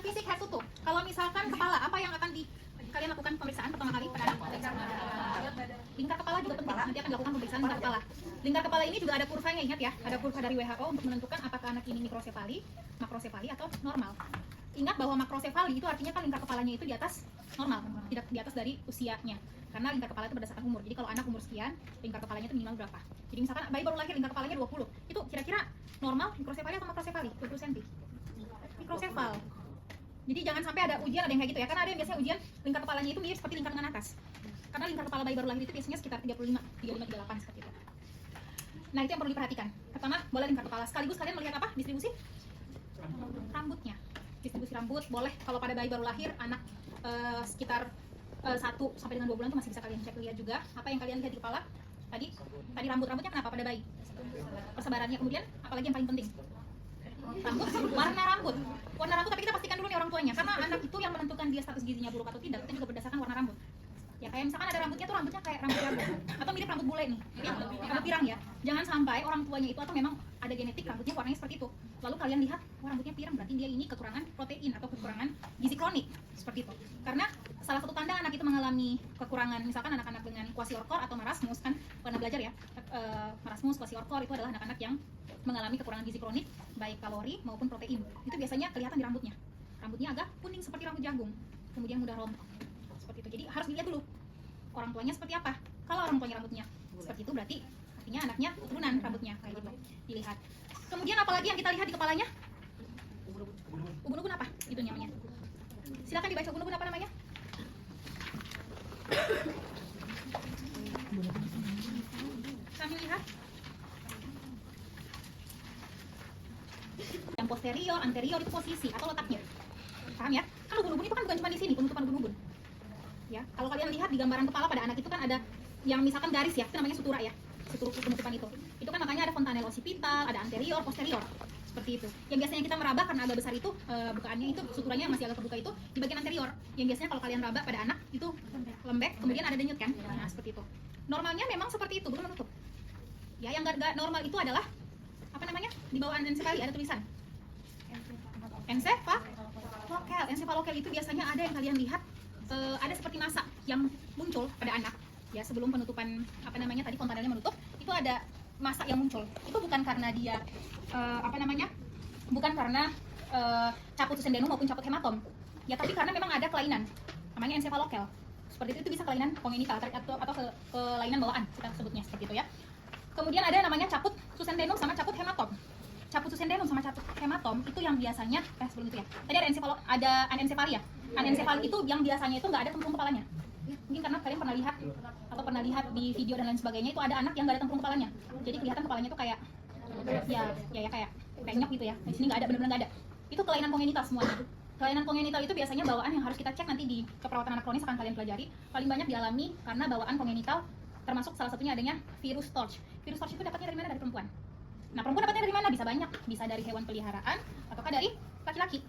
fisik head to toe. Kalau misalkan kepala, apa yang akan kalian lakukan pemeriksaan pertama kali pada anak? Lingkar kepala juga penting. Nanti akan dilakukan pemeriksaan lingkar kepala. Lingkar kepala ini juga ada kurvanya, ingat ya. Ada kurva dari WHO untuk menentukan apakah anak ini mikrosefali, makrosefali atau normal. Ingat bahwa makrosefali itu artinya kan lingkar kepalanya itu di atas normal, tidak di atas dari usianya. Karena lingkar kepala itu berdasarkan umur. Jadi kalau anak umur sekian, lingkar kepalanya itu minimal berapa? Jadi misalkan bayi baru lahir lingkar kepalanya 20. Itu kira-kira normal mikrosefali atau makrosefali? 20 cm. Mikrosefal. Jadi jangan sampai ada ujian ada yang kayak gitu ya. Karena ada yang biasanya ujian lingkar kepalanya itu mirip seperti lingkar lengan atas. Karena lingkar kepala bayi baru lahir itu biasanya sekitar 35, 38 seperti itu. Nah, itu yang perlu diperhatikan. Pertama, boleh lingkar kepala. Sekaligus kalian melihat apa? Distribusi rambutnya. Distribusi rambut boleh kalau pada bayi baru lahir anak sekitar 1 sampai dengan 2 bulan itu masih bisa kalian cek lihat juga apa yang kalian lihat di kepala. Tadi rambutnya kenapa pada bayi? Persebarannya. Kemudian apalagi yang paling penting? Rambut, warna rambut. Warna rambut, tapi kita pastikan dulu nih orang tuanya, karena anak itu yang menentukan dia status gizinya buruk atau tidak itu juga berdasarkan warna rambut. Ya kayak misalkan ada rambutnya tuh rambutnya kayak rambut jagung atau mirip rambut bule nih, rambut pirang ya. Jangan sampai orang tuanya itu atau memang ada genetik rambutnya warnanya seperti itu. Lalu kalian lihat, wah rambutnya pirang, berarti dia ini kekurangan protein atau kekurangan gizi kronik seperti itu. Karena salah satu tanda anak itu mengalami kekurangan, misalkan anak-anak dengan kwasiorkor atau marasmus, kan pernah belajar ya, marasmus, kwasiorkor itu adalah anak-anak yang mengalami kekurangan gizi kronik baik kalori maupun protein. Itu biasanya kelihatan di rambutnya. Rambutnya agak kuning seperti rambut jagung, kemudian mudah rontok seperti itu. Jadi harus dilihat dulu orang tuanya seperti apa. Kalau orang tuanya rambutnya seperti itu berarti artinya anaknya keturunan rambutnya kayak gitu. Dilihat. Kemudian apalagi yang kita lihat di kepalanya? Ubun-ubun apa? Itu namanya. Silakan dibaca ubun-ubun apa namanya? Kami lihat. Yang posterior, anterior itu posisi atau letaknya. Paham ya? Kan ubun-ubun itu kan bukan cuma di sini penutupan ubun-ubun. Ya, kalau kalian lihat di gambaran kepala pada anak itu kan ada yang misalkan garis ya, itu namanya sutura ya. Sutura penutupan itu. Itu kan makanya ada fontanel occipital, ada anterior, posterior. Seperti itu. Yang biasanya kita meraba karena agak besar itu bukaannya itu suturanya masih agak terbuka itu di bagian anterior. Yang biasanya kalau kalian raba pada anak itu lembek, kemudian ada denyut kan. Nah, seperti itu. Normalnya memang seperti itu, bukan menutup. Ya, yang enggak normal itu adalah apa namanya? Di bawah encephali ada tulisan. Encephalokel itu biasanya ada yang kalian lihat ada seperti masa yang muncul pada anak ya sebelum penutupan apa namanya tadi fontanelnya menutup itu ada masa yang muncul. Itu bukan karena dia bukan karena caput succedanum maupun caput hematom ya, tapi karena memang ada kelainan namanya encephalokel. Seperti itu bisa kelainan kongenital atau kelainan bawaan kita sebutnya seperti itu ya. Kemudian ada namanya caput succedanum sama caput hematom. Caput succedanum sama caput hematom itu yang biasanya sebelum itu ya. Tadi ada anencefali ya. Anencefali itu yang biasanya itu nggak ada tempurung kepalanya. Mungkin karena kalian pernah lihat di video dan lain sebagainya itu ada anak yang nggak ada tempurung kepalanya. Jadi kelihatan kepalanya itu kayak kayak penyok gitu ya. Di sini nggak ada, benar-benar nggak ada. Itu kelainan kongenital semuanya. Kelainan kongenital itu biasanya bawaan yang harus kita cek nanti di keperawatan anak kronis akan kalian pelajari. Paling banyak dialami karena bawaan kongenital, termasuk salah satunya adanya virus Torch. Virus Torch itu dapatnya dari mana? Dari perempuan. Nah, perempuan dapatnya dari mana? Bisa banyak, bisa dari hewan peliharaan ataukah dari laki-laki.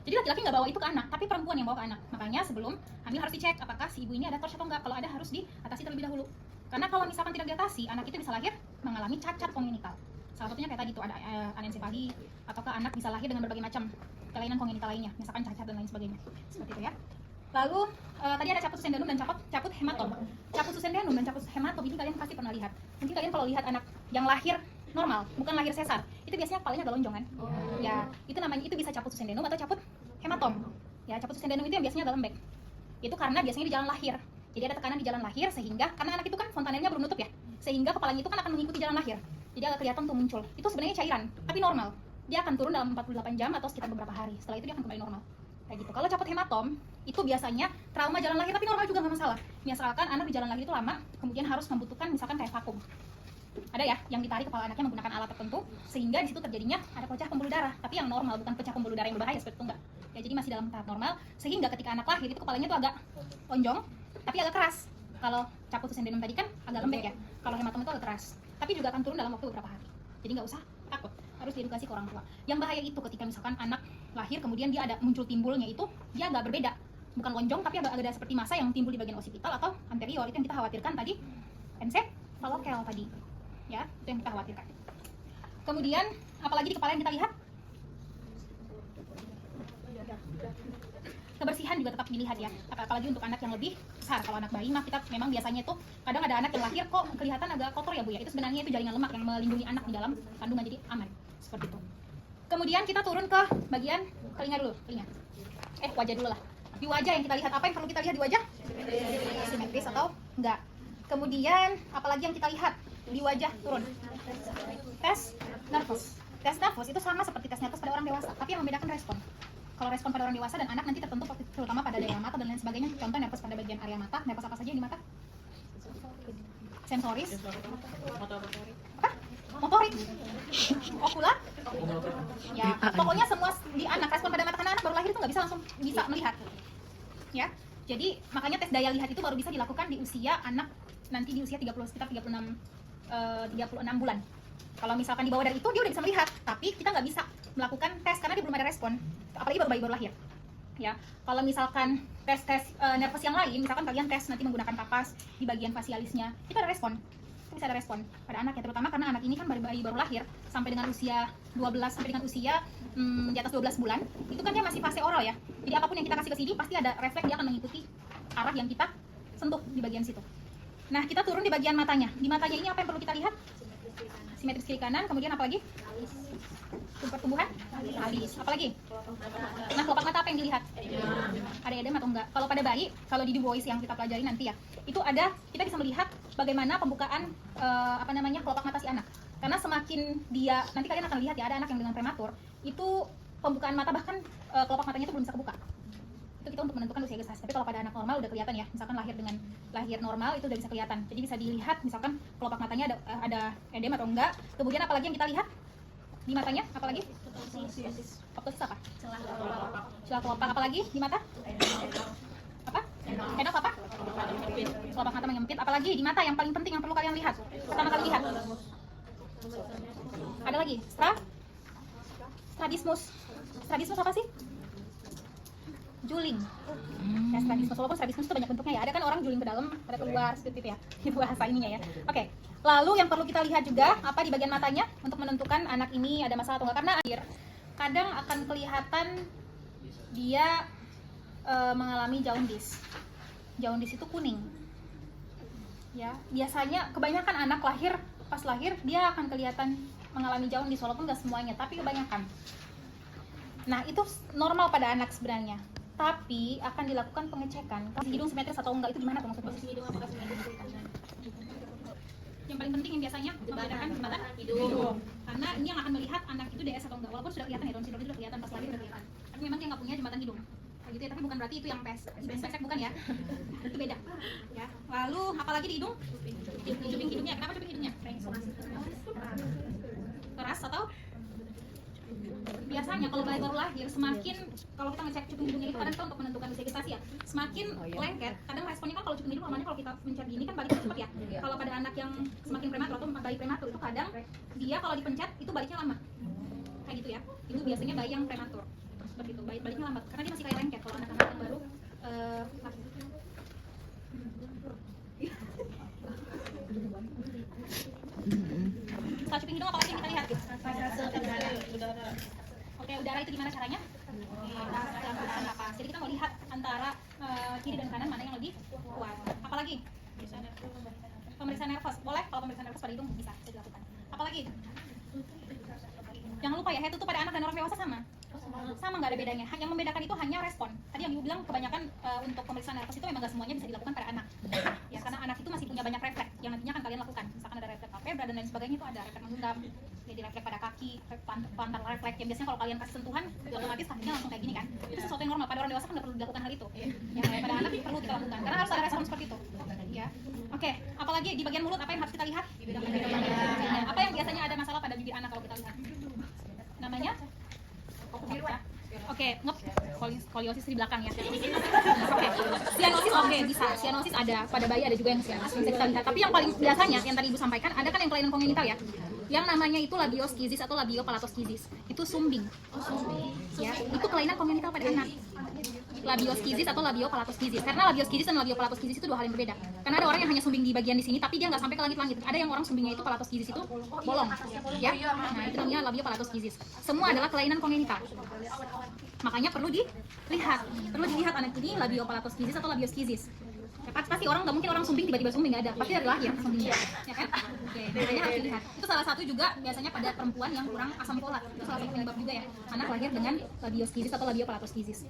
Jadi laki-laki nggak bawa itu ke anak, tapi perempuan yang bawa ke anak. Makanya sebelum hamil harus dicek apakah si ibu ini ada torch atau enggak. Kalau ada harus diatasi terlebih dahulu. Karena kalau misalkan tidak diatasi, anak itu bisa lahir mengalami cacat kongenital. Salah satunya kayak tadi tuh ada anencefali, ataukah anak bisa lahir dengan berbagai macam kelainan kongenital lainnya, misalkan cacat dan lain sebagainya. Seperti itu ya. Lalu tadi ada caput succedanum dan caput hematom. Caput succedanum dan caput hematom ini kalian pasti pernah lihat. Mungkin kalian kalau lihat anak yang lahir normal, bukan lahir sesar, itu biasanya kepalanya agak lonjong kan? Ya, itu bisa caput succedanum atau caput hematom. Ya, caput succedanum itu yang biasanya agak lembek. Itu karena biasanya di jalan lahir. Jadi ada tekanan di jalan lahir sehingga karena anak itu kan fontanelnya belum nutup ya. Sehingga kepalanya itu kan akan mengikuti jalan lahir. Jadi agak kelihatan tuh muncul. Itu sebenarnya cairan, tapi normal. Dia akan turun dalam 48 jam atau sekitar beberapa hari. Setelah itu dia akan kembali normal. Kayak gitu. Kalau caput hematom itu biasanya trauma jalan lahir tapi normal juga nggak masalah. Misalkan anak di jalan lahir itu lama, kemudian harus membutuhkan misalkan kayak vakum. Ada ya yang ditarik kepala anaknya menggunakan alat tertentu sehingga di situ terjadinya ada pecah pembuluh darah, tapi yang normal, bukan pecah pembuluh darah yang berbahaya seperti itu enggak. Ya jadi masih dalam tahap normal sehingga ketika anak lahir itu kepalanya tuh agak lonjong tapi agak keras. Kalau caput succedanum tadi kan agak lembek ya. Kalau hematom itu agak keras. Tapi juga akan turun dalam waktu beberapa hari. Jadi nggak usah takut. Harus diedukasi ke orang tua. Yang bahaya itu ketika misalkan anak lahir kemudian dia ada muncul timbulnya itu dia agak berbeda. Bukan lonjong tapi agak ada seperti massa yang timbul di bagian occipital atau anterior. Itu yang kita khawatirkan tadi. Encephalokel tadi. Ya, itu yang kita khawatirkan. Kemudian apalagi di kepala yang kita lihat? juga tetap dilihat ya, apalagi untuk anak yang lebih besar. Kalau anak bayi mah kita memang biasanya tuh kadang ada anak yang lahir kok kelihatan agak kotor ya Bu ya, itu sebenarnya itu jaringan lemak yang melindungi anak di dalam kandungan, jadi aman seperti itu. Kemudian kita turun ke bagian telinga dulu, wajah dulu lah. Di wajah yang kita lihat, apa yang perlu kita lihat di wajah? Simetris atau enggak. Kemudian apalagi yang kita lihat di wajah, turun. Tes nervus. Tes nervus itu sama seperti tes nervus pada orang dewasa, tapi yang membedakan respon. Kalau respon pada orang dewasa dan anak nanti tertentu terutama pada daerah mata dan lain sebagainya. Contoh nervus pada bagian area mata, nervus apa saja yang di mata? Sensoris. Apa? Motorik. Okular. Ya, pokoknya semua di anak, respon pada mata, karena anak baru lahir itu nggak bisa langsung bisa melihat. Ya, jadi makanya tes daya lihat itu baru bisa dilakukan di usia anak nanti di usia sekitar 36 bulan. Kalau misalkan di bawah dari itu dia udah bisa melihat, tapi kita nggak bisa melakukan tes karena dia belum ada respon, apalagi bayi baru lahir. Ya, kalau misalkan tes nervus yang lain, misalkan kalian tes nanti menggunakan kapas di bagian fasialisnya, itu ada respon. Bisa ada respon pada anak ya, terutama karena anak ini kan bayi baru lahir sampai dengan usia 12 sampai dengan usia di atas 12 bulan, itu kan dia masih fase oral ya. Jadi apapun yang kita kasih ke sini pasti ada refleks, dia akan mengikuti arah yang kita sentuh di bagian situ. Nah, kita turun di bagian matanya. Di matanya ini apa yang perlu kita lihat? Simetris kiri kanan, kemudian apa lagi? Pertumbuhan alis. Apa lagi? Nah, kelopak mata apa yang dilihat? Ada edem atau enggak? Kalau pada bayi, kalau di Du Bois yang kita pelajari nanti ya, itu ada, kita bisa melihat bagaimana pembukaan kelopak mata si anak. Karena semakin dia, nanti kalian akan lihat ya, ada anak yang dengan prematur, itu pembukaan mata bahkan kelopak matanya itu belum bisa kebuka. Itu kita untuk menentukan usia gestasi. Tapi kalau pada anak normal udah kelihatan ya, misalkan lahir normal itu udah bisa kelihatan. Jadi bisa dilihat misalkan kelopak matanya ada edem atau enggak. Kemudian apalagi yang kita lihat di matanya? Apalagi? Optosis apa? Celah kelopak. Apalagi di mata? Apa? Hedok apa? Kelopak mata menyempit. Apalagi di mata yang paling penting yang perlu kalian lihat? Pertama kali lihat. Ada lagi? Strabismus. Strabismus apa sih? Juling. Ya, strabismus. Walaupun strabismus itu banyak bentuknya ya. Ada kan orang juling ke dalam, ada keluar seperti itu ya. Itu bahasa ininya ya. Oke. Lalu yang perlu kita lihat juga apa di bagian matanya untuk menentukan anak ini ada masalah atau enggak, karena akhir kadang akan kelihatan dia mengalami jaundice. Jaundice itu kuning. Ya, biasanya kebanyakan anak pas lahir dia akan kelihatan mengalami jaundice, walaupun nggak semuanya, tapi kebanyakan. Nah, itu normal pada anak sebenarnya. Tapi akan dilakukan pengecekan. Hidung simetris atau enggak itu gimana tuh maksudnya? Yang paling penting yang biasanya membedakan jembatan hidung. Karena ini yang akan melihat anak itu DS atau enggak. Walaupun sudah kelihatan ya, Down syndrome itu sudah kelihatan pas lahir udah kelihatan. Tapi memang dia nggak punya jembatan hidung. Kayak gitu ya, tapi bukan berarti itu yang pesek bukan ya. Itu beda. Ya. Lalu apalagi di hidung? Cuping hidungnya. Kenapa cuping hidungnya? Keras atau biasanya kalau bayi baru lahir semakin, kalau kita ngecek cuping hidungnya itu kadang kita untuk menentukan usia gestasi ya, semakin lengket, kadang responnya kan kalau cuping hidung namanya kalau kita pencet gini kan baliknya cepat ya. Kalau pada anak yang semakin prematur atau bayi prematur itu kadang dia kalau dipencet itu baliknya lama, kayak gitu ya. Itu biasanya bayi yang prematur seperti itu, baliknya lambat karena dia masih kayak lengket. Kalau anak-anak yang baru setelah cuping hidung apalagi yang kita lihat? Oke, udara itu gimana caranya? Dalam napas. Jadi kita mau lihat antara kiri dan kanan mana yang lebih kuat. Apalagi? Pemeriksaan nervus. Boleh kalau pemeriksaan nervus pada hidung bisa dilakukan. Apalagi? Jangan lupa ya, head itu pada anak dan orang dewasa sama. Sama, nggak ada bedanya. Yang membedakan itu hanya respon. Tadi yang ibu bilang kebanyakan untuk pemeriksaan nervus itu memang nggak semuanya bisa dilakukan pada anak. Ya, karena anak itu masih punya banyak refleks yang nantinya akan kalian lakukan. Misalkan ada refleks palpebra dan lain sebagainya, itu ada refleks menggenggam, jadi refleks pada kaki, plantar refleks yang biasanya kalau kalian kasih sentuhan otomatis kakinya langsung kayak gini kan. Itu sesuatu yang normal. Pada orang dewasa kan nggak perlu dilakukan hal itu. Ya, pada anak perlu kita lakukan karena harus ada respon seperti itu. Ya. Oke, apalagi di bagian mulut apa yang harus kita lihat? Apa yang biasanya ada masalah pada bibir anak kalau kita lihat? Namanya? Oke, skoliosis di belakang ya. Oke, sianosis bisa. Sianosis ada, pada bayi ada juga yang sianosis bisa kita lihat. Tapi yang paling biasanya yang tadi ibu sampaikan ada kan yang kelainan kongenital ya. Yang namanya itu labioskisis atau labiopalatoskisis. Itu sumbing. Ya, itu kelainan kongenital pada anak. Labioskisis atau labiopalatoskisis. Karena labioskisis dan labiopalatoskisis itu dua hal yang berbeda. Karena ada orang yang hanya sumbing di bagian di sini tapi dia nggak sampai ke langit-langit. Ada yang orang sumbingnya itu palatoskisis itu bolong. Ya. Nah, itu namanya labiopalatoskisis. Semua adalah kelainan kongenital. Makanya perlu dilihat anak ini labiopalatoskisis atau labioskisis. Ya, pasti orang nggak mungkin orang sumbing tiba-tiba sumbing, nggak ada, pasti dari lahir sumbingnya, ya kan? Oke, makanya harus dilihat. Itu salah satu juga biasanya pada perempuan yang kurang asam folat, itu salah satu penyebab juga ya, anak lahir dengan labioskisis atau labiopalatoskisis.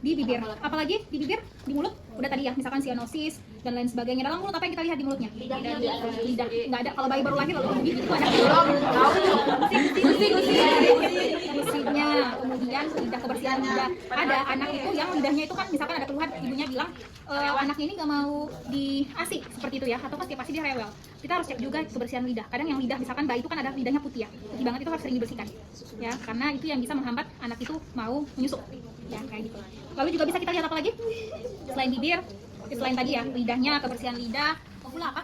Di bibir, apalagi di bibir, di mulut, udah tadi ya, misalkan cyanosis dan lain sebagainya. Dalam mulut apa yang kita lihat di mulutnya? Lidah, nggak ada. Kalau bayi baru lahir lalu gigi itu ada gusinya, kemudian lidah, kebersihan lidah. Ada anak itu yang lidahnya itu kan misalkan ada keluhan, ibunya bilang anaknya ini nggak mau di ASI seperti itu ya, atau pas tiap ASI dia rewel. Kita harus cek juga kebersihan lidah. Kadang yang lidah misalkan bayi itu kan ada lidahnya putih ya, putih banget, itu harus sering dibersihkan ya, karena itu yang bisa menghambat anak itu mau menyusu ya, kayak gitu. Lalu juga bisa kita lihat apa lagi selain bibir, selain tadi ya lidahnya, kebersihan lidah. Ovula apa?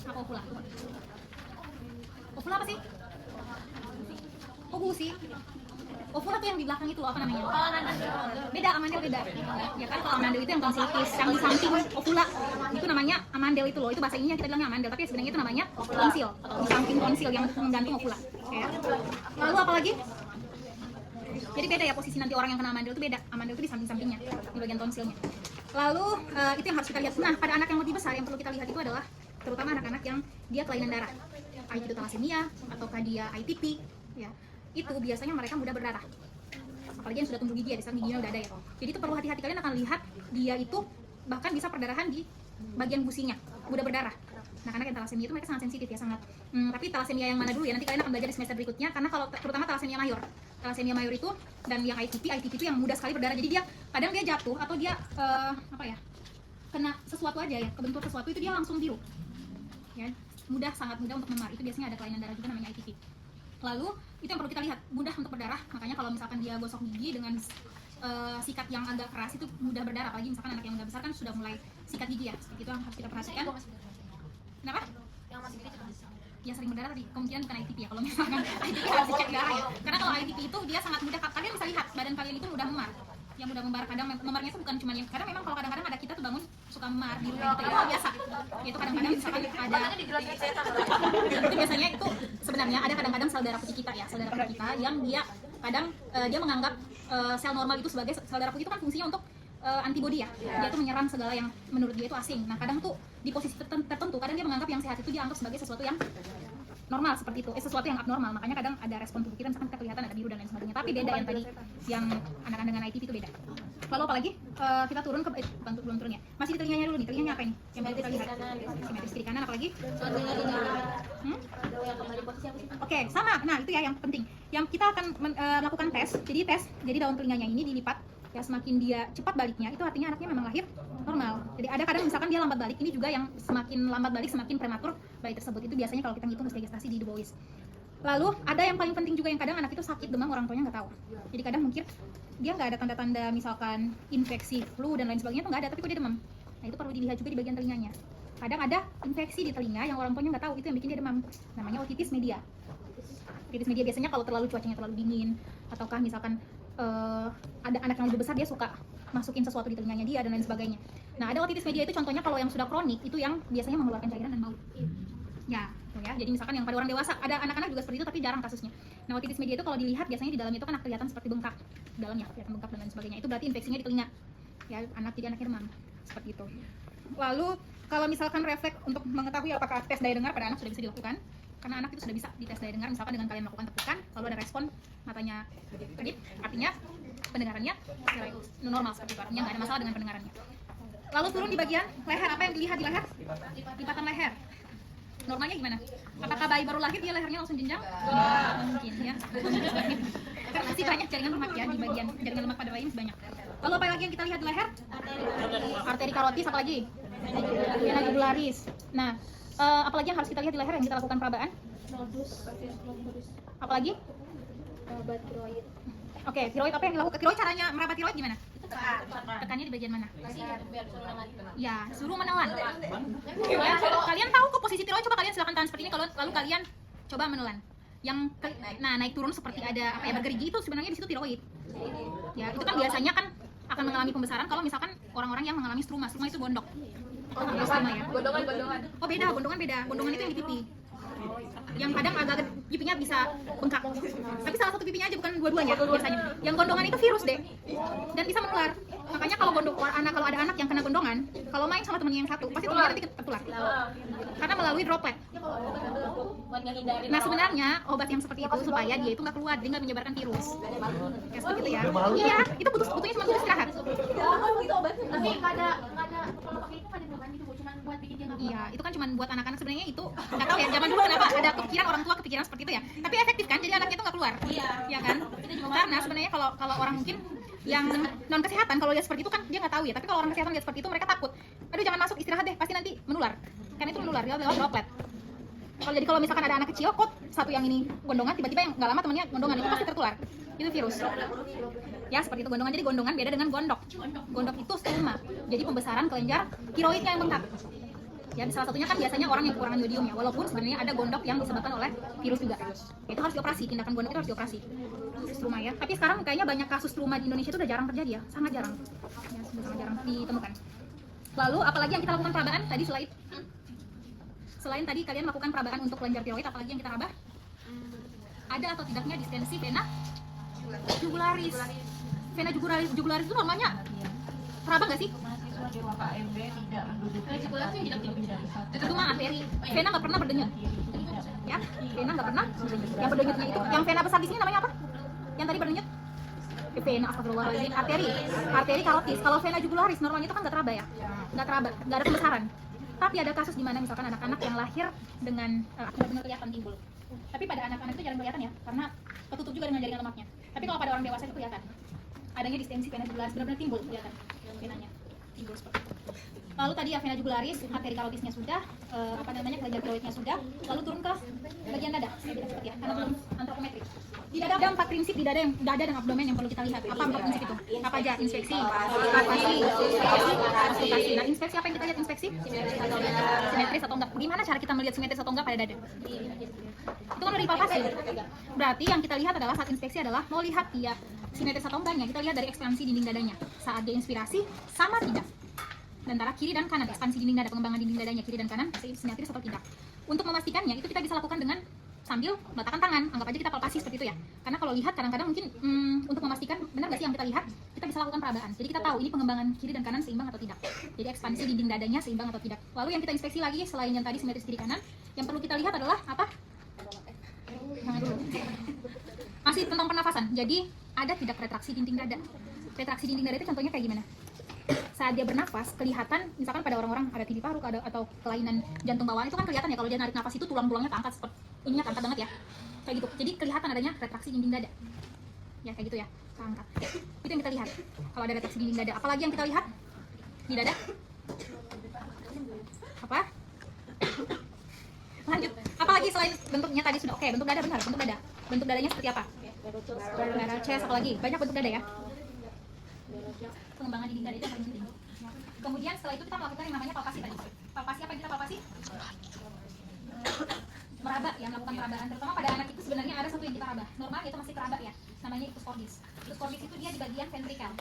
Apa ovula? Ovula apa sih? Oh, gusi. Ovula tuh yang di belakang itu loh, apa namanya? Beda, amandel beda. Ya kan, kalau amandel itu yang tonsilitis, yang di samping ovula itu namanya amandel itu loh. Itu bahasa ininya kita bilangnya amandel, tapi sebenarnya itu namanya tonsil. Di samping tonsil yang menggantung ovula. Ya. Lalu apa lagi? Jadi beda ya posisi nanti orang yang kena amandel itu beda. Amandel itu di samping-sampingnya, di bagian tonsilnya. Lalu itu yang harus kita lihat. Nah, pada anak yang lebih besar yang perlu kita lihat itu adalah terutama anak-anak yang dia kelainan darah, ITP thalassemia ataukah dia ITP, ya. Itu biasanya mereka mudah berdarah. Apalagi yang sudah tumbuh gigi ya, di giginya udah ada ya. Jadi itu perlu hati-hati, kalian akan lihat dia itu bahkan bisa perdarahan di bagian gusinya, mudah berdarah. Nah, karena yang thalassemia itu mereka sangat sensitif ya, sangat. Tapi thalassemia yang mana dulu ya? Nanti kalian akan belajar di semester berikutnya. Karena kalau terutama thalassemia mayor itu dan yang ITP itu yang mudah sekali berdarah. Jadi dia kadang dia jatuh atau dia kena sesuatu aja ya, kebentur sesuatu itu dia langsung biru. Ya, sangat mudah untuk memar. Itu biasanya ada kelainan darah juga namanya ITP. Lalu itu yang perlu kita lihat, mudah untuk berdarah. Makanya kalau misalkan dia gosok gigi dengan sikat yang agak keras itu mudah berdarah. Apalagi misalkan anak yang udah besar kan sudah mulai sikat gigi ya. Seperti itu yang harus kita perhatikan. Kenapa? Yang masih gede juga yang sering berdarah tadi, kemungkinan bukan ITP ya. Kalau misalkan ITP harus dicek darah ya. Karena kalau ITP itu dia sangat mudah, kalian bisa lihat badan kalian itu mudah memar. Yang mudah memar, kadang memarnya itu bukan cuma yang, karena memang kalau kadang-kadang ada kita tuh bangun suka memar biru kayak gitu ya, itu biasa. Itu kadang-kadang misalkan ada itu biasanya itu sebenarnya ada kadang-kadang sel darah putih kita ya, sel darah putih kita yang dia kadang dia menganggap sel normal itu sebagai sel darah putih itu kan fungsinya untuk antibody ya, dia tuh menyerang segala yang menurut dia itu asing. Nah kadang tuh di posisi tertentu kadang dia menganggap yang sehat itu dia anggap sebagai sesuatu yang normal seperti itu, sesuatu yang abnormal. Makanya kadang ada respon tubuh kita misalkan kita kelihatan ada biru dan lain sebagainya, tapi beda yang tadi yang anak-anak dengan ITP itu beda. Lalu apalagi kita turun ke belum turun ya, masih di telinganya dulu nih. Telinganya apa ini yang baru kita lihat? Simetris kiri kanan, apalagi Oke, sama. Nah itu ya yang penting, yang kita akan lakukan tes. Jadi daun telinganya ini dilipat ya, semakin dia cepat baliknya itu artinya anaknya memang lahir normal. Jadi ada kadang misalkan dia lambat balik, ini juga yang semakin lambat balik semakin prematur bayi tersebut. Itu biasanya kalau kita ngitung usia gestasi di The Boys. Lalu ada yang paling penting juga yang kadang anak itu sakit demam, orang tuanya nggak tahu. Jadi kadang mungkin dia nggak ada tanda-tanda misalkan infeksi flu dan lain sebagainya, itu nggak ada, tapi kok dia demam. Nah itu perlu dilihat juga di bagian telinganya. Kadang ada infeksi di telinga yang orang tuanya nggak tahu, itu yang bikin dia demam. Namanya otitis media. Otitis media biasanya kalau terlalu cuacanya terlalu dingin ataukah misalkan ada anak yang lebih besar dia suka masukin sesuatu di telinganya dia dan lain sebagainya. Nah ada otitis media itu contohnya kalau yang sudah kronik itu yang biasanya mengeluarkan cairan dan bau. Ya, tuh ya. Jadi misalkan yang pada orang dewasa ada anak-anak juga seperti itu tapi jarang kasusnya. Nah otitis media itu kalau dilihat biasanya di dalamnya itu kan kelihatan seperti bengkak, di dalamnya kelihatan bengkak dan lain sebagainya. Itu berarti infeksinya di telinga. Ya jadi anak demam seperti itu. Lalu kalau misalkan refleks untuk mengetahui apakah tes daya dengar pada anak sudah bisa dilakukan. Karena anak itu sudah bisa dites daya dengar misalkan dengan kalian melakukan tepukan, lalu ada respon matanya tadi, artinya pendengarannya normal seperti itu, artinya nggak ada masalah dengan pendengarannya. Lalu turun di bagian leher, apa yang dilihat di leher? Lipatan leher. Normalnya gimana? Apakah bayi baru lahir dia lehernya langsung jenjang? Mungkin ya. Karena masih banyak jaringan lemak ya di bagian jaringan lemak pada bayi masih banyak. Lalu apa lagi yang kita lihat di leher? Arteri karotis, apa lagi? Vena jugularis. Nah, apalagi yang harus kita lihat di leher yang kita lakukan perabaan? Apalagi? Tiroid. Oke, tiroid apa yang dilakukan? Tiroid caranya meraba tiroid gimana? Tekannya di bagian mana? Ya, suruh menelan. Ya, kalian tahu kok posisi tiroid, coba kalian silakan tahan seperti ini lalu kalian coba menelan. Nah, naik turun seperti ada bergerigi itu sebenarnya di situ tiroid. Ya, itu kan biasanya kan akan mengalami pembesaran kalau misalkan orang-orang yang mengalami struma. Struma itu bondok. Ya. Bondongan. Oh beda, bondongan beda. Bondongan itu yang di pipi. Yang kadang agak pipinya bisa bengkak. Tapi salah satu pipinya aja, bukan dua-duanya biasanya. Yang gondongan itu virus deh, dan bisa menular. Makanya kalau kalau ada anak yang kena gondongan, kalau main sama temennya yang satu, pasti temennya nanti tertular. Karena melalui droplet. Nah sebenarnya obat yang seperti itu supaya dia itu nggak keluar, dia nggak menyebarkan virus. Kayak seperti itu ya. Iya, itu butuhnya cuma butuh istirahat. Tapi nggak ada kalau pakai itu nggak ada beban gitu Bu, cuma buat bikin dia nggak Iya, itu kan cuma buat anak-anak sebenarnya itu nggak tahu ya zaman dulu kenapa ada kepikiran orang tua kepikiran seperti itu ya. Tapi efektif kan, jadi anaknya itu nggak keluar. Iya kan? Karena sebenarnya kalau orang mungkin yang non kesehatan kalau lihat seperti itu kan dia nggak tahu ya. Tapi kalau orang kesehatan lihat seperti itu mereka takut. Aduh jangan masuk, istirahat deh, pasti nanti menular. Karena itu menular lewat droplet. Kalau misalkan ada anak kecil, kok satu yang ini gondongan, tiba-tiba yang nggak lama temannya gondongan, itu pasti tertular. Itu virus. Ya seperti itu gondongan. Jadi gondongan beda dengan gondok. Gondok itu stoma. Jadi pembesaran kelenjar tiroidnya yang bengkak. Ya salah satunya kan biasanya orang yang kekurangan yodium ya. Walaupun sebenarnya ada gondok yang disebabkan oleh virus juga. Itu harus dioperasi. Tindakan gondok itu harus dioperasi. Struma ya. Tapi sekarang kayaknya banyak kasus struma di Indonesia itu udah jarang terjadi ya. Sangat jarang. Ya sudah sangat jarang ditemukan. Lalu apalagi yang kita lakukan perabaan tadi selain tadi kalian melakukan perabaan untuk kelenjar tiroid, apalagi yang kita raba? Ada atau tidaknya distensi vena jugularis. Vena jugularis itu namanya raba nggak sih? Itu mah arteri. Vena nggak pernah berdenyut. Ya, vena nggak pernah. Yang berdenyutnya itu, yang vena besar di sini namanya apa? Yang tadi berdenyut? Vena, astagfirullahaladzim, arteri karotis. Kalau vena jugularis normalnya itu kan nggak teraba ya, nggak ada pembesaran. Tapi ada kasus di mana misalkan anak-anak yang lahir dengan benar-benar kelihatan timbul. Tapi pada anak-anak itu jarang kelihatan ya, karena ketutup juga dengan jaringan lemaknya. Tapi kalau pada orang dewasa itu kelihatan. Adanya distensi vena jugularis, benar-benar timbul kelihatan venanya. Timbul seperti itu. Lalu tadi ya vena jugularis, arteri karotisnya sudah, kelenjar tiroidnya sudah, lalu turun ke bagian dada. Seperti ya, karena belum antropometri. Di dada ada 4 prinsip, di dada dan abdomen yang perlu kita lihat. Apa 4 prinsip itu? Apa aja? Inspeksi, palpasi, auskultasi. Nah, inspeksi apa yang kita lihat inspeksi? Simetris atau enggak? Gimana cara kita melihat simetris atau enggak pada dada? Itu kan udah dipalpasi. Berarti yang kita lihat adalah saat inspeksi adalah mau lihat dia simetris atau enggaknya. Kita lihat dari ekspansi dinding dadanya. Saat dia inspirasi sama tidak? Antara kiri dan kanan, ekspansi dinding dada, pengembangan dinding dadanya kiri dan kanan, simetris atau tidak. Untuk memastikannya itu kita bisa lakukan dengan sambil meletakkan tangan, anggap aja kita palpasi seperti itu ya. Karena kalau lihat kadang-kadang mungkin untuk memastikan benar nggak sih yang kita lihat, kita bisa lakukan perabaan. Jadi kita tahu ini pengembangan kiri dan kanan seimbang atau tidak. Jadi ekspansi dinding dadanya seimbang atau tidak. Lalu yang kita inspeksi lagi selain yang tadi simetris kiri kanan, yang perlu kita lihat adalah apa? Jangan dulu. Masih tentang pernafasan. Jadi ada tidak retraksi dinding dada. Retraksi dinding dada itu contohnya kayak gimana? Saat dia bernafas kelihatan, misalkan pada orang-orang ada TB paru atau kelainan jantung bawaan itu kan kelihatan ya kalau dia narik nafas itu tulang-tulangnya keangkat seperti ininya keangkat banget ya, kayak gitu. Jadi kelihatan adanya retraksi dinding dada, ya kayak gitu ya, keangkat. Itu yang kita lihat kalau ada retraksi dinding dada. Apalagi yang kita lihat di dada? Apa? Lanjut. Apalagi selain bentuknya tadi sudah oke, bentuk dada benar, bentuk dada. Bentuk dadanya seperti apa? Barrel chest, apalagi banyak bentuk dada ya. Pengembangan dinding dada itu yang paling penting. Kemudian setelah itu kita melakukan yang namanya palpasi tadi. Palpasi apa yang kita palpasi? Meraba ya, melakukan perabaan. Terutama pada anak itu sebenarnya ada satu yang kita raba. Normalnya itu masih peraba ya, namanya ictus cordis. Ictus cordis itu dia di bagian ventrikel.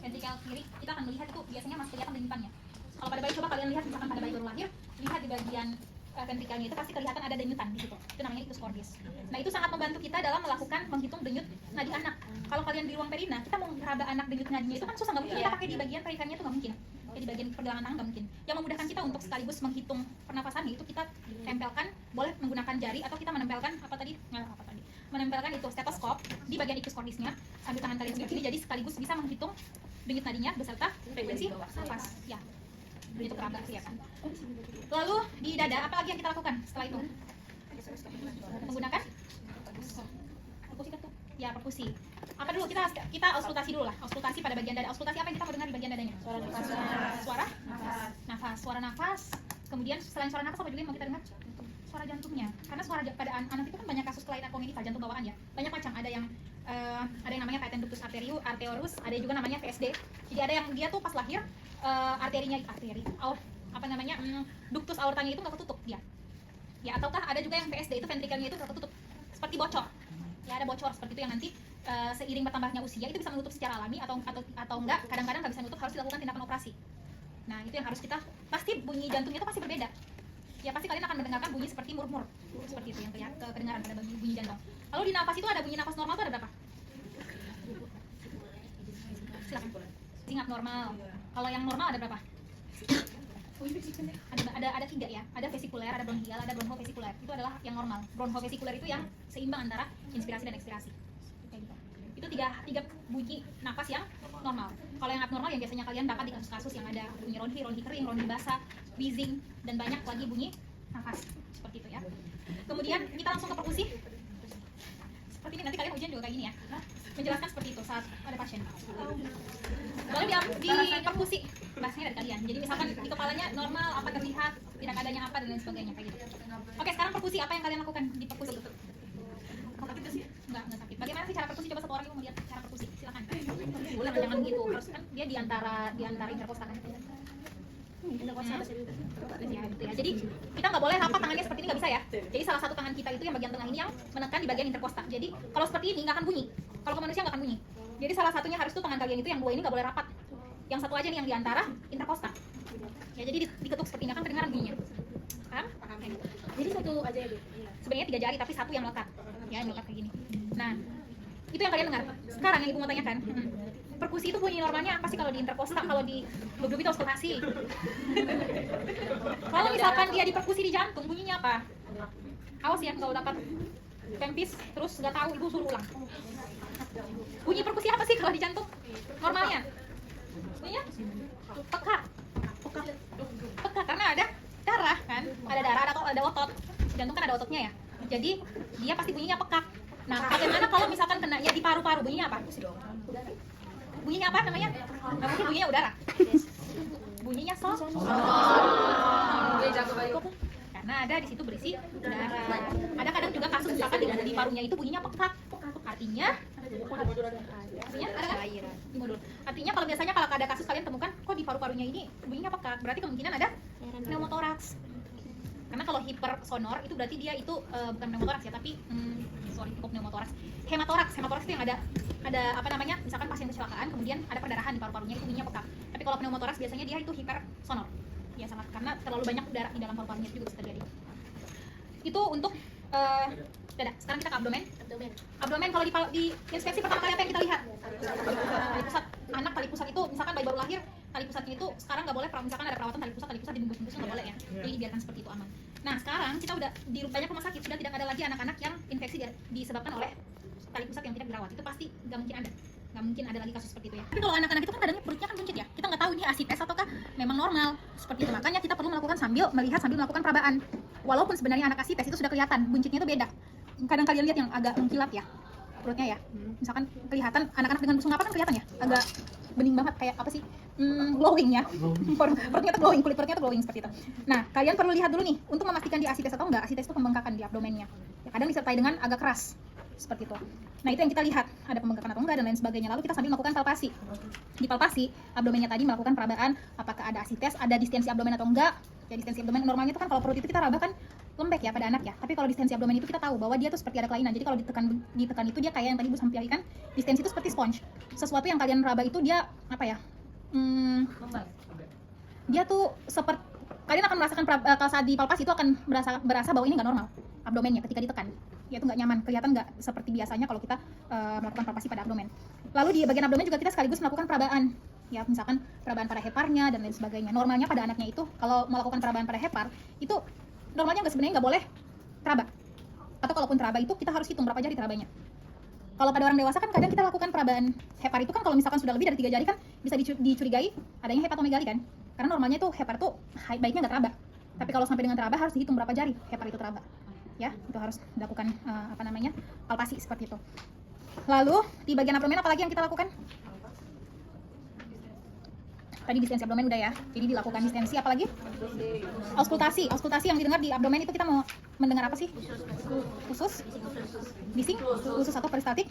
Ventrikel kiri kita akan melihat itu biasanya masih kelihatan denyutannya. Kalau pada bayi coba kalian lihat misalkan pada bayi baru lahir, lihat di bagian ventrikelnya itu pasti kelihatan ada denyutan di situ. Itu namanya ictus cordis. Nah, itu sangat membantu kita dalam menghitung denyut nadi anak. Kalau kalian di ruang perina, kita mau meraba anak denyut nadinya itu kan susah, nggak mungkin kita pakai di bagian perifernya itu nggak mungkin. Kayak di bagian pergelangan tangan nggak mungkin. Yang memudahkan kita untuk sekaligus menghitung pernafasannya itu kita tempelkan, boleh menggunakan jari atau kita menempelkan menempelkan itu stetoskop di bagian ictus cordisnya sambil tangan kalian sebelah kiri, jadi sekaligus bisa menghitung denyut nadinya beserta frekuensi nafas. Ya. Itu peraba ya kan. Lalu di dada apa lagi yang kita lakukan setelah itu? Menggunakan perkusi kan tuh? Ya, perkusi. Apa dulu kita auskultasi dulu lah. Auskultasi pada bagian dada. Auskultasi apa yang kita mau dengar di bagian dadanya? Suara nafas. Kemudian selain suara nafas apa juga yang mau kita dengar? Suara jantungnya. Karena pada anak itu kan banyak kasus kelainan kongenital jantung bawaan ya. Banyak macam. Ada yang namanya patent ductus arteriosus, ada juga namanya VSD. Jadi ada yang dia tuh pas lahir ductus aortanya itu nggak ketutup dia. Ya, ataukah ada juga yang VSD itu ventrikelnya itu nggak ketutup, seperti bocor. Ya, ada bocor seperti itu yang nanti seiring bertambahnya usia itu bisa menutup secara alami atau enggak, kadang-kadang nggak bisa menutup, harus dilakukan tindakan operasi. Nah, itu yang harus kita, pasti bunyi jantungnya itu pasti berbeda. Ya, pasti kalian akan mendengarkan bunyi seperti murmur. Seperti itu yang kedengaran pada bunyi jantung. Lalu di nafas itu ada bunyi nafas normal itu ada berapa? abnormal. Kalau yang normal ada berapa? Ada 3 ya. Ada vesikuler, ada bronchial, ada bronhovesikuler. Itu adalah yang normal. Bronhovesikuler itu yang seimbang antara inspirasi dan ekspirasi. Kayak gitu. Itu tiga bunyi nafas yang normal. Kalau yang abnormal yang biasanya kalian dapat di kasus-kasus yang ada bunyi ronhi kering, ronhi basah, wheezing, dan banyak lagi bunyi nafas seperti itu ya. Kemudian kita langsung ke perkusi. Seperti ini, nanti kalian ujian juga kayak gini ya, menjelaskan seperti itu saat ada pasien. Boleh di perkusi bahasanya dari kalian. Jadi misalkan di kepalanya normal, apa terlihat, tidak adanya apa, dan lain sebagainya kayak gitu. Oke, sekarang perkusi, apa yang kalian lakukan di perkusi? Enggak sakit. Bagaimana sih cara perkusi? Coba satu orang yang mau lihat cara perkusi, silakan. Boleh, jangan gitu. Harus kan dia di antara interkostal kan. Ya, gitu ya. Jadi kita nggak boleh apa tangannya seperti ini, nggak bisa ya. Jadi salah satu tangan kita itu yang bagian tengah ini yang menekan di bagian interkosta. Jadi kalau seperti ini nggak akan bunyi. Kalau ke manusia nggak akan bunyi. Jadi salah satunya harus tuh tangan kalian itu yang 2 ini nggak boleh rapat. Yang satu aja nih yang di antara interkosta. Ya jadi diketuk seperti ini akan kedengaran bunyinya. Paham? Kayak gitu. Jadi satu aja ya, Bu? Sebenarnya 3 jari tapi satu yang melekat. Ya, melekat kayak gini. Nah, itu yang kalian dengar. Sekarang yang Ibu mau tanyakan. Perkusi itu bunyi normalnya apa sih kalau di interkosta, kalau di dubdub itu auskultasi. Kalau misalkan dia di perkusi di jantung, bunyinya apa? Awas ya, kalau dapat pempis terus nggak tahu, Ibu suruh ulang. Bunyi perkusi apa sih kalau di jantung? Normalnya? Bunyinya? Peka. Peka karena ada darah kan? Ada darah, ada otot. Jantung kan ada ototnya ya. Jadi dia pasti bunyinya pekak. Nah, bagaimana kalau misalkan kenanya di paru-paru, bunyinya apa? Bunyinya apa namanya? Nggak mungkin bunyinya udara. Bunyinya sonor. Karena ada di situ berisi udara. Ada kadang juga kasus misalkan di parunya itu bunyinya pekak. Artinya ada kan? Artinya kalau biasanya kalau ada kasus kalian temukan kok di paru-parunya ini bunyinya pekak, berarti kemungkinan ada pneumotoraks. Karena kalau hipersonor itu berarti dia itu bukan pneumotoraks ya, tapi kok pneumotoraks, hematoraks itu yang ada apa namanya, misalkan pasien kecelakaan kemudian ada perdarahan di paru-parunya, itu bunyinya pekak. Tapi kalau pneumotoraks biasanya dia itu hipersonor ya, sangat, karena terlalu banyak udara di dalam paru-parunya itu juga bisa terjadi. Itu untuk dada. Sekarang kita ke abdomen. Abdomen kalau di inspeksi pertama kali apa yang kita lihat? Tali pusat. Anak tali pusat itu misalkan bayi baru lahir, tali pusatnya itu sekarang nggak boleh, misalkan ada perawatan tali pusat dibungkus-bungkus nggak boleh ya. Jadi dibiarkan seperti itu, aman. Nah sekarang kita udah di banyak rumah sakit sudah tidak ada lagi anak-anak yang infeksi disebabkan oleh tali pusat yang tidak dirawat. Itu pasti nggak mungkin ada lagi kasus seperti itu ya. Tapi kalau anak-anak itu kan kadangnya perutnya kan buncit ya, kita nggak tahu ini asites ataukah memang normal seperti itu. Makanya kita perlu melakukan sambil melakukan perabaan. Walaupun sebenarnya anak asites itu sudah kelihatan buncitnya itu beda. Kadang kalian lihat yang agak mengkilap ya perutnya ya, misalkan kelihatan anak-anak dengan busung apa kan kelihatan ya agak bening banget, kayak apa sih, glowing ya. Perutnya tuh glowing, kulit perutnya tuh glowing seperti itu. Nah kalian perlu lihat dulu nih untuk memastikan dia asites atau enggak. Asites itu pembengkakan di abdomennya ya, kadang disertai dengan agak keras seperti itu. Nah itu yang kita lihat, ada pembengkakan atau enggak dan lain sebagainya. Lalu kita sambil melakukan palpasi. Di palpasi abdomennya tadi melakukan perabaan apakah ada asites, ada distensi abdomen atau enggak. Ya distensi abdomen normalnya itu kan kalau perut itu kita raba kan lembek ya pada anak ya. Tapi kalau distensi abdomen itu kita tahu bahwa dia tuh seperti ada kelainan. Jadi kalau ditekan itu dia kayak yang tadi Bu sampaikan, distensi itu seperti sponge. Sesuatu yang kalian raba itu dia apa ya? Dia tuh seperti kalian akan merasakan kalau saat dipalpasi itu akan berasa bahwa ini nggak normal abdomennya ketika ditekan. Ya itu nggak nyaman, kelihatan nggak seperti biasanya kalau kita melakukan palpasi pada abdomen. Lalu di bagian abdomen juga kita sekaligus melakukan perabaan. Ya, misalkan perabaan pada heparnya dan lain sebagainya. Normalnya pada anaknya itu kalau melakukan perabaan pada hepar itu normalnya sebenarnya nggak boleh teraba. Atau kalaupun teraba itu kita harus hitung berapa jari terabanya. Kalau pada orang dewasa kan kadang kita lakukan perabaan hepar itu kan kalau misalkan sudah lebih dari 3 jari kan bisa dicurigai adanya hepatomegali kan. Karena normalnya tuh hepar tuh baiknya nggak teraba. Tapi kalau sampai dengan teraba harus dihitung berapa jari hepar itu teraba. Ya, itu harus dilakukan palpasi seperti itu. Lalu di bagian abdomen apalagi yang kita lakukan? Tadi distensi abdomen udah ya. Jadi dilakukan distensi apalagi? Auskultasi. Auskultasi yang didengar di abdomen itu kita mau mendengar apa sih? Usus? Bising? Usus atau peristaltik?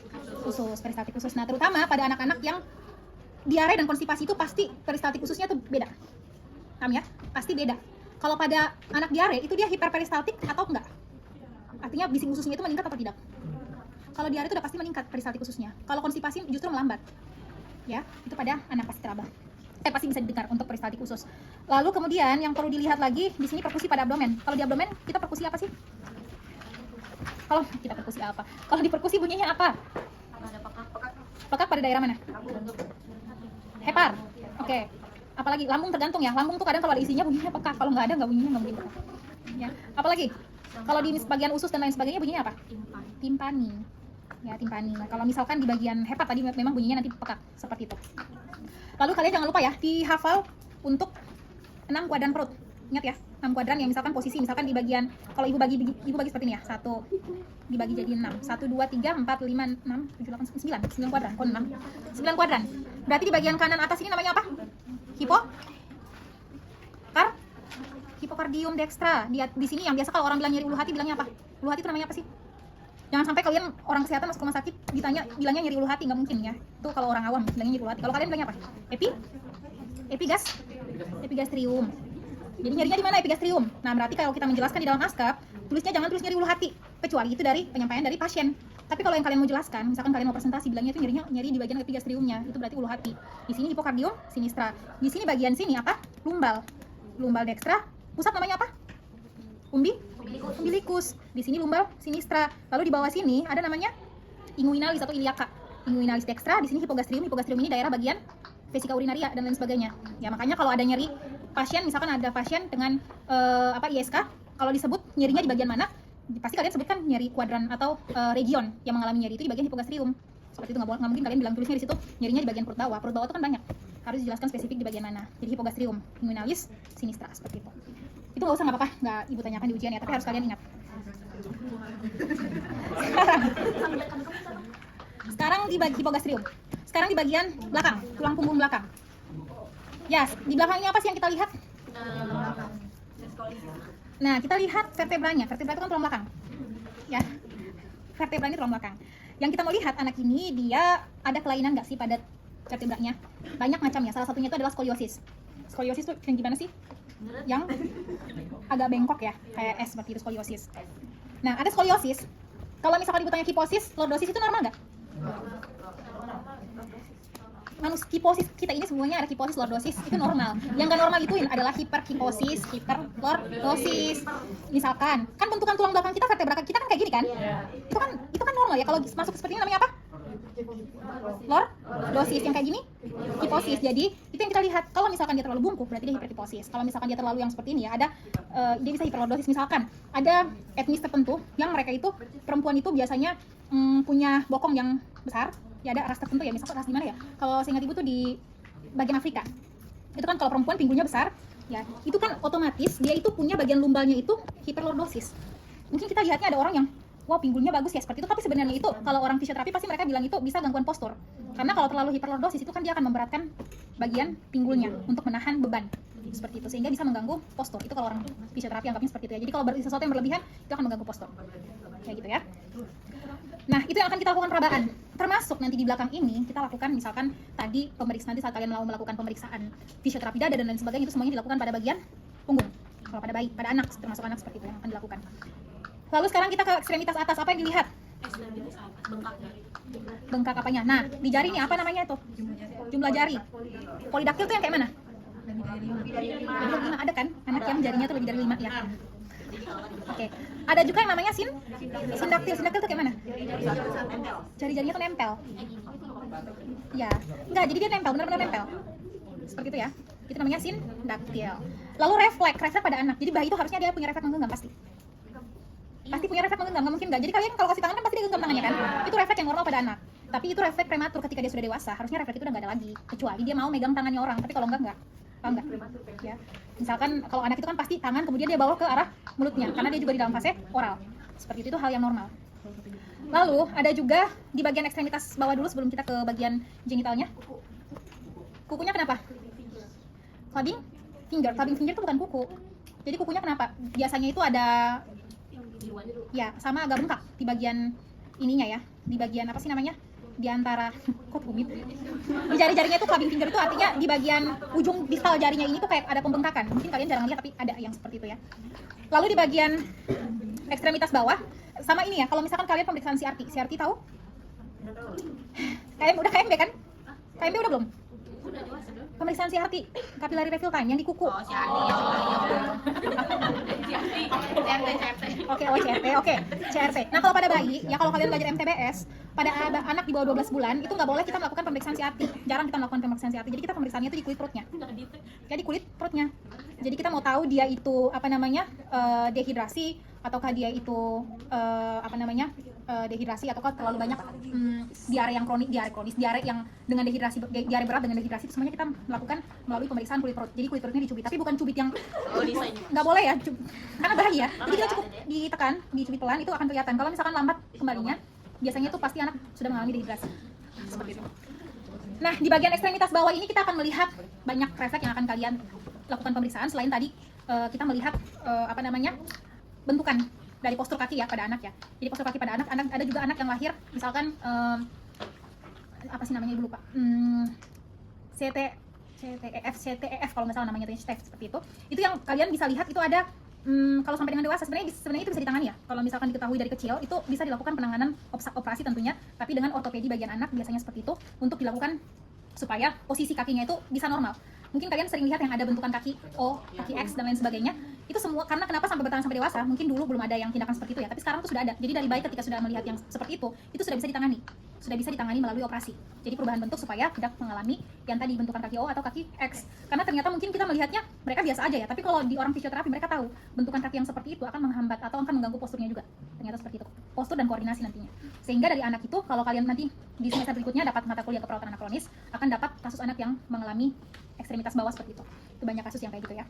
Peristaltik usus. Nah, terutama pada anak-anak yang diare dan konstipasi itu pasti peristaltik ususnya tuh beda. Paham ya? Pasti beda. Kalau pada anak diare itu dia hiperperistaltik atau enggak? Artinya bising ususnya itu meningkat atau tidak? Kalau diare itu udah pasti meningkat peristaltik ususnya. Kalau konstipasi justru melambat. Ya, itu pada anak pasti teraba. Pasti bisa didengar untuk peristaltik usus. Lalu kemudian yang perlu dilihat lagi di sini perkusi pada abdomen. Kalau di abdomen kita perkusi apa sih? Kalau kita perkusi apa? Kalau di perkusi bunyinya apa? Pekak pada daerah mana? Hepar. Oke. Apalagi lambung tergantung ya. Lambung tuh kadang kalau ada isinya bunyinya peka, kalau nggak ada nggak bunyinya nggak mungkin peka. Ya. Apalagi kalau di bagian usus dan lain sebagainya bunyinya apa? Timpani. Ya, timpani. Nah, kalau misalkan di bagian hepat tadi memang bunyinya nanti peka seperti itu. Lalu kalian jangan lupa ya dihafal untuk 6 kuadran perut. Ingat ya, 6 kuadran yang misalkan posisi misalkan di bagian kalau ibu bagi seperti ini ya. 1 dibagi jadi 6. 1 2 3 4 5 6 7 8 9 kuadran. Kok 6? 9 kuadran. Berarti di bagian kanan atas ini namanya apa? Hipokardium dextra. Di sini yang biasa kalau orang bilang nyeri ulu hati bilangnya apa? Ulu hati itu namanya apa sih? Jangan sampai kalian orang kesehatan masuk rumah sakit bilangnya nyeri ulu hati, nggak mungkin ya. Itu kalau orang awam bilangnya nyeri ulu hati. Kalau kalian bilangnya apa? Epigastrium. Jadi nyerinya di mana epigastrium? Nah, berarti kalau kita menjelaskan di dalam naskah, tulisnya jangan tulis nyeri ulu hati, kecuali itu dari penyampaian dari pasien. Tapi kalau yang kalian mau jelaskan, misalkan kalian mau presentasi bilangnya itu nyeri di bagian epigastriumnya, itu berarti ulu hati. Di sini hipokardium sinistra. Di sini bagian sini apa? Lumbal dextra. Pusat namanya apa? Umbilikus. Di sini lumbal sinistra. Lalu di bawah sini ada namanya inguinalis atau iliaka. Inguinalis dextra. Di sini hipogastrium. Hipogastrium ini daerah bagian vesika urinaria dan lain sebagainya. Ya makanya kalau ada nyeri pasien, misalkan ada pasien dengan ISK, kalau disebut nyerinya di bagian mana, pasti kalian sebutkan nyeri kuadran atau region yang mengalami nyeri itu di bagian hipogastrium. Seperti itu nggak mungkin kalian bilang tulisnya di situ nyerinya di bagian perut bawah. Perut bawah itu kan banyak. Harus dijelaskan spesifik di bagian mana. Jadi hipogastrium, inguinalis, sinistra seperti itu. Itu nggak usah, nggak apa-apa, nggak ibu tanyakan di ujian ya, tapi harus kalian ingat. Sekarang di bagian hipogastrium. Sekarang di bagian belakang, tulang punggung belakang. Ya, di belakang ini apa sih yang kita lihat? Nah, kita lihat vertebranya. Vertebra itu kan tulang belakang. Ya, vertebra ini tulang belakang. Yang kita mau lihat anak ini dia ada kelainan nggak sih pada vertebranya? Banyak macamnya. Salah satunya itu adalah skoliosis. Skoliosis itu yang gimana sih? Yang agak bengkok ya, kayak S seperti itu skoliosis. Nah, ada skoliosis. Kalau misalkan ibu tanya kiposis, lordosis itu normal nggak? Kiposis kita ini semuanya ada kiposis, lordosis itu normal. Yang nggak normal itu adalah hiperkiposis, hiperlordosis. Misalkan, kan bentukan tulang belakang kita, vertebra kita kan kayak gini kan? Itu kan normal ya. Kalau masuk seperti ini namanya apa? Lordosis. Yang kayak gini kiposis. Jadi itu yang kita lihat. Kalau misalkan dia terlalu bungkuk berarti dia hiperkiposis. Kalau misalkan dia terlalu yang seperti ini ya, ada dia bisa hiperlordosis. Misalkan ada etnis tertentu yang mereka itu perempuan itu biasanya punya bokong yang besar. Ya ada ras tertentu ya, misalkan ras di mana ya? Kalau saya ingat ibu tuh di bagian Afrika. Itu kan kalau perempuan pinggulnya besar, ya itu kan otomatis dia itu punya bagian lumbalnya itu hiperlordosis. Mungkin kita lihatnya ada orang yang wah pinggulnya bagus ya seperti itu, tapi sebenarnya itu kalau orang fisioterapi pasti mereka bilang itu bisa gangguan postur. Karena kalau terlalu hiperlordosis itu kan dia akan memberatkan bagian pinggulnya untuk menahan beban. Seperti itu sehingga bisa mengganggu postur. Itu kalau orang fisioterapi anggapnya seperti itu ya. Jadi kalau sesuatu yang berlebihan itu akan mengganggu postur. Kayak gitu ya. Nah, itu yang akan kita lakukan perabaan. Termasuk nanti di belakang ini kita lakukan misalkan tadi pemeriksaan, nanti saat kalian mau melakukan pemeriksaan fisioterapi dada dan lain sebagainya, itu semuanya dilakukan pada bagian punggung. Kalau pada bayi, pada anak, termasuk anak seperti itu yang akan dilakukan. Lalu sekarang kita ke ekstremitas atas, apa yang dilihat? Bengkak apanya? Nah, di jari ini apa namanya itu? Jumlah jari. Polidaktil itu yang kayak mana? Jadi 5 ada kan? Anak yang jarinya tuh lebih dari 5 ya. Oke. Ada juga yang namanya sindaktil. Sindaktil itu kayak mana? Jari-jarinya tuh nempel. Ya. Enggak, jadi dia nempel, benar-benar nempel. Seperti itu ya. Itu namanya sindaktil. Lalu refleks pada anak. Jadi bayi itu harusnya dia punya refleks menggenggam pasti. Pasti punya refleks menggenggam, nggak mungkin nggak. Jadi kalian kalau kasih tangan kan pasti dia genggam tangannya kan? Itu refleks yang normal pada anak. Tapi itu refleks prematur ketika dia sudah dewasa. Harusnya refleks itu udah nggak ada lagi. Kecuali dia mau megang tangannya orang. Tapi kalau enggak. Paham nggak? Ya. Misalkan kalau anak itu kan pasti tangan kemudian dia bawa ke arah mulutnya karena dia juga di dalam fase oral. Seperti itu hal yang normal. Lalu ada juga di bagian ekstremitas bawah dulu sebelum kita ke bagian genitalnya. Kukunya kenapa? Clubbing finger. Clubbing finger itu bukan kuku. Jadi kukunya kenapa? Biasanya itu ada ya sama agak bengkak di bagian ininya ya. Di bagian apa sih namanya? Di antara kok rumit. Di jari-jarinya itu clubbing finger itu artinya di bagian ujung distal jarinya ini tuh kayak ada pembengkakan. Mungkin kalian jarang lihat tapi ada yang seperti itu ya. Lalu di bagian ekstremitas bawah sama ini ya. Kalau misalkan kalian pemeriksaan CRT tahu? Udah KMB kan? KMB udah belum? Pemeriksaan CRT, capillary refill time yang di kuku. Oh, si Adi yang Oke, CRT. Nah kalau pada bayi, ya kalau kalian belajar MTBS, pada anak di bawah 12 bulan itu nggak boleh kita melakukan pemeriksaan CRT. Jarang kita melakukan pemeriksaan CRT. Jadi kita pemeriksaannya itu di kulit perutnya. Jadi kulit perutnya. Jadi kita mau tahu dia itu dehidrasi ataukah dia itu dehidrasi ataukah terlalu banyak diare yang kronis, diare yang dengan dehidrasi, diare berat dengan dehidrasi, itu semuanya kita melakukan melalui pemeriksaan kulit perut. Jadi kulit perutnya dicubit, tapi bukan cubit yang nggak boleh ya, karena bahaya. Jadi kita cukup ditekan, dicubit pelan, itu akan kelihatan. Kalau misalkan lambat kembalinya, biasanya itu pasti anak sudah mengalami dehidrasi. Seperti itu. Nah, di bagian ekstremitas bawah ini kita akan melihat banyak refleks yang akan kalian lakukan pemeriksaan. Selain tadi kita melihat bentukan dari postur kaki ya pada anak ya. Jadi postur kaki pada anak ada juga anak yang lahir misalkan apa sih namanya, ibu lupa. CTEF kalau nggak salah namanya, seperti itu. Itu yang kalian bisa lihat itu ada kalau sampai dengan dewasa sebenarnya itu bisa ditangani ya. Kalau misalkan diketahui dari kecil itu bisa dilakukan penanganan operasi tentunya, tapi dengan ortopedi bagian anak biasanya seperti itu untuk dilakukan supaya posisi kakinya itu bisa normal. Mungkin kalian sering lihat yang ada bentukan kaki O, kaki X dan lain sebagainya. Itu semua karena kenapa sampai bertahan sampai dewasa? Mungkin dulu belum ada yang tindakan seperti itu ya, tapi sekarang tuh sudah ada. Jadi dari bayi ketika sudah melihat yang seperti itu sudah bisa ditangani. Sudah bisa ditangani melalui operasi. Jadi perubahan bentuk supaya tidak mengalami yang tadi bentukan kaki O atau kaki X. Karena ternyata mungkin kita melihatnya mereka biasa aja ya, tapi kalau di orang fisioterapi mereka tahu bentukan kaki yang seperti itu akan menghambat atau akan mengganggu posturnya juga. Ternyata seperti itu. Postur dan koordinasi nantinya. Sehingga dari anak itu kalau kalian nanti di semester berikutnya dapat mata kuliah keperawatan anak kronis, akan dapat kasus anak yang mengalami ekstremitas bawah seperti itu. Itu banyak kasus yang kayak gitu ya.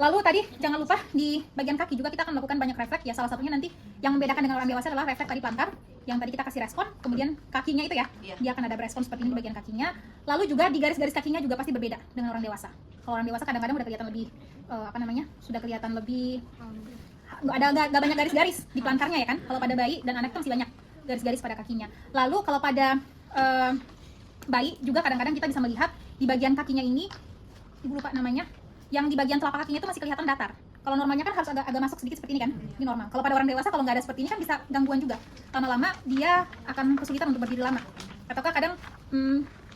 Lalu tadi jangan lupa di bagian kaki juga kita akan melakukan banyak refleks ya. Salah satunya nanti yang membedakan dengan orang dewasa adalah refleks tadi plantar yang tadi kita kasih respon, kemudian kakinya itu ya, dia akan ada respon seperti ini di bagian kakinya. Lalu juga di garis-garis kakinya juga pasti berbeda dengan orang dewasa. Kalau orang dewasa kadang-kadang udah kelihatan lebih sudah kelihatan lebih nggak banyak garis-garis di plantarnya ya kan. Kalau pada bayi dan anak itu masih banyak garis-garis pada kakinya. Lalu kalau pada bayi juga kadang-kadang kita bisa melihat di bagian kakinya ini, ibu lupa namanya, yang di bagian telapak kakinya itu masih kelihatan datar. Kalau normalnya kan harus agak masuk sedikit seperti ini kan, ini normal. Kalau pada orang dewasa kalau nggak ada seperti ini kan bisa gangguan juga. Lama-lama dia akan kesulitan untuk berdiri lama. Ataukah kadang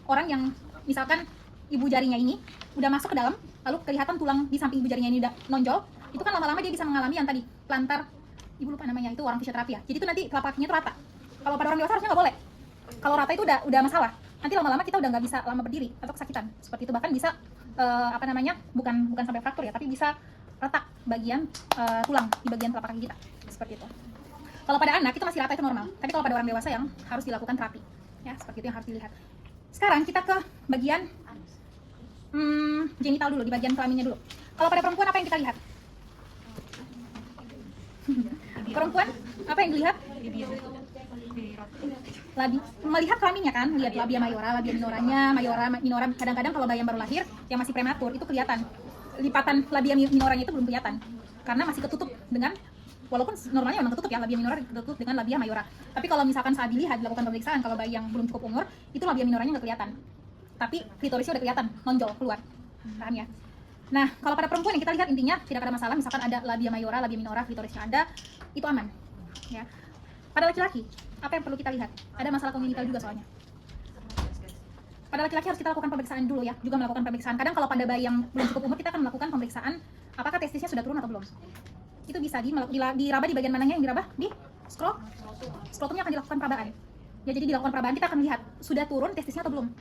orang yang misalkan ibu jarinya ini udah masuk ke dalam, lalu kelihatan tulang di samping ibu jarinya ini udah nonjol, itu kan lama-lama dia bisa mengalami yang tadi plantar, ibu lupa namanya, itu orang fisioterapi ya. Jadi itu nanti telapak kakinya itu rata. Kalau pada orang dewasa harusnya nggak boleh. Kalau rata itu udah masalah. Nanti lama-lama kita udah nggak bisa lama berdiri atau kesakitan. Seperti itu, bahkan bisa bukan sampai fraktur ya, tapi bisa retak bagian tulang di bagian telapak kaki kita. Seperti itu. Kalau pada anak itu masih rata, itu normal. Tapi kalau pada orang dewasa yang harus dilakukan terapi. Ya, seperti itu yang harus dilihat. Sekarang kita ke bagian genital dulu, di bagian kelaminnya dulu. Kalau pada perempuan apa yang kita lihat? Perempuan apa yang dilihat? Melihat kelaminnya kan, lihat labia mayora, labia minoranya, mayora, minora. Kadang-kadang kalau bayi yang baru lahir yang masih prematur itu kelihatan lipatan labia minoranya itu belum kelihatan karena masih ketutup dengan, walaupun normalnya memang ketutup ya, labia minora ketutup dengan labia mayora. Tapi kalau misalkan saat dilihat dilakukan pemeriksaan, kalau bayi yang belum cukup umur itu labia minoranya nggak kelihatan, tapi klitorisnya udah kelihatan nonjol keluar, paham ya? Nah, kalau pada perempuan yang kita lihat intinya tidak ada masalah, misalkan ada labia mayora, labia minora, klitorisnya ada, itu aman ya. Pada laki-laki apa yang perlu kita lihat? Ada masalah kongenital juga soalnya. Pada laki-laki harus kita lakukan pemeriksaan dulu ya, juga melakukan pemeriksaan. Kadang kalau pada bayi yang belum cukup umur kita akan melakukan pemeriksaan apakah testisnya sudah turun atau belum. Itu bisa diraba di bagian mananya yang diraba? Di skrotumnya akan dilakukan perabaan. Ya, jadi dilakukan perabaan kita akan lihat sudah turun testisnya atau belum.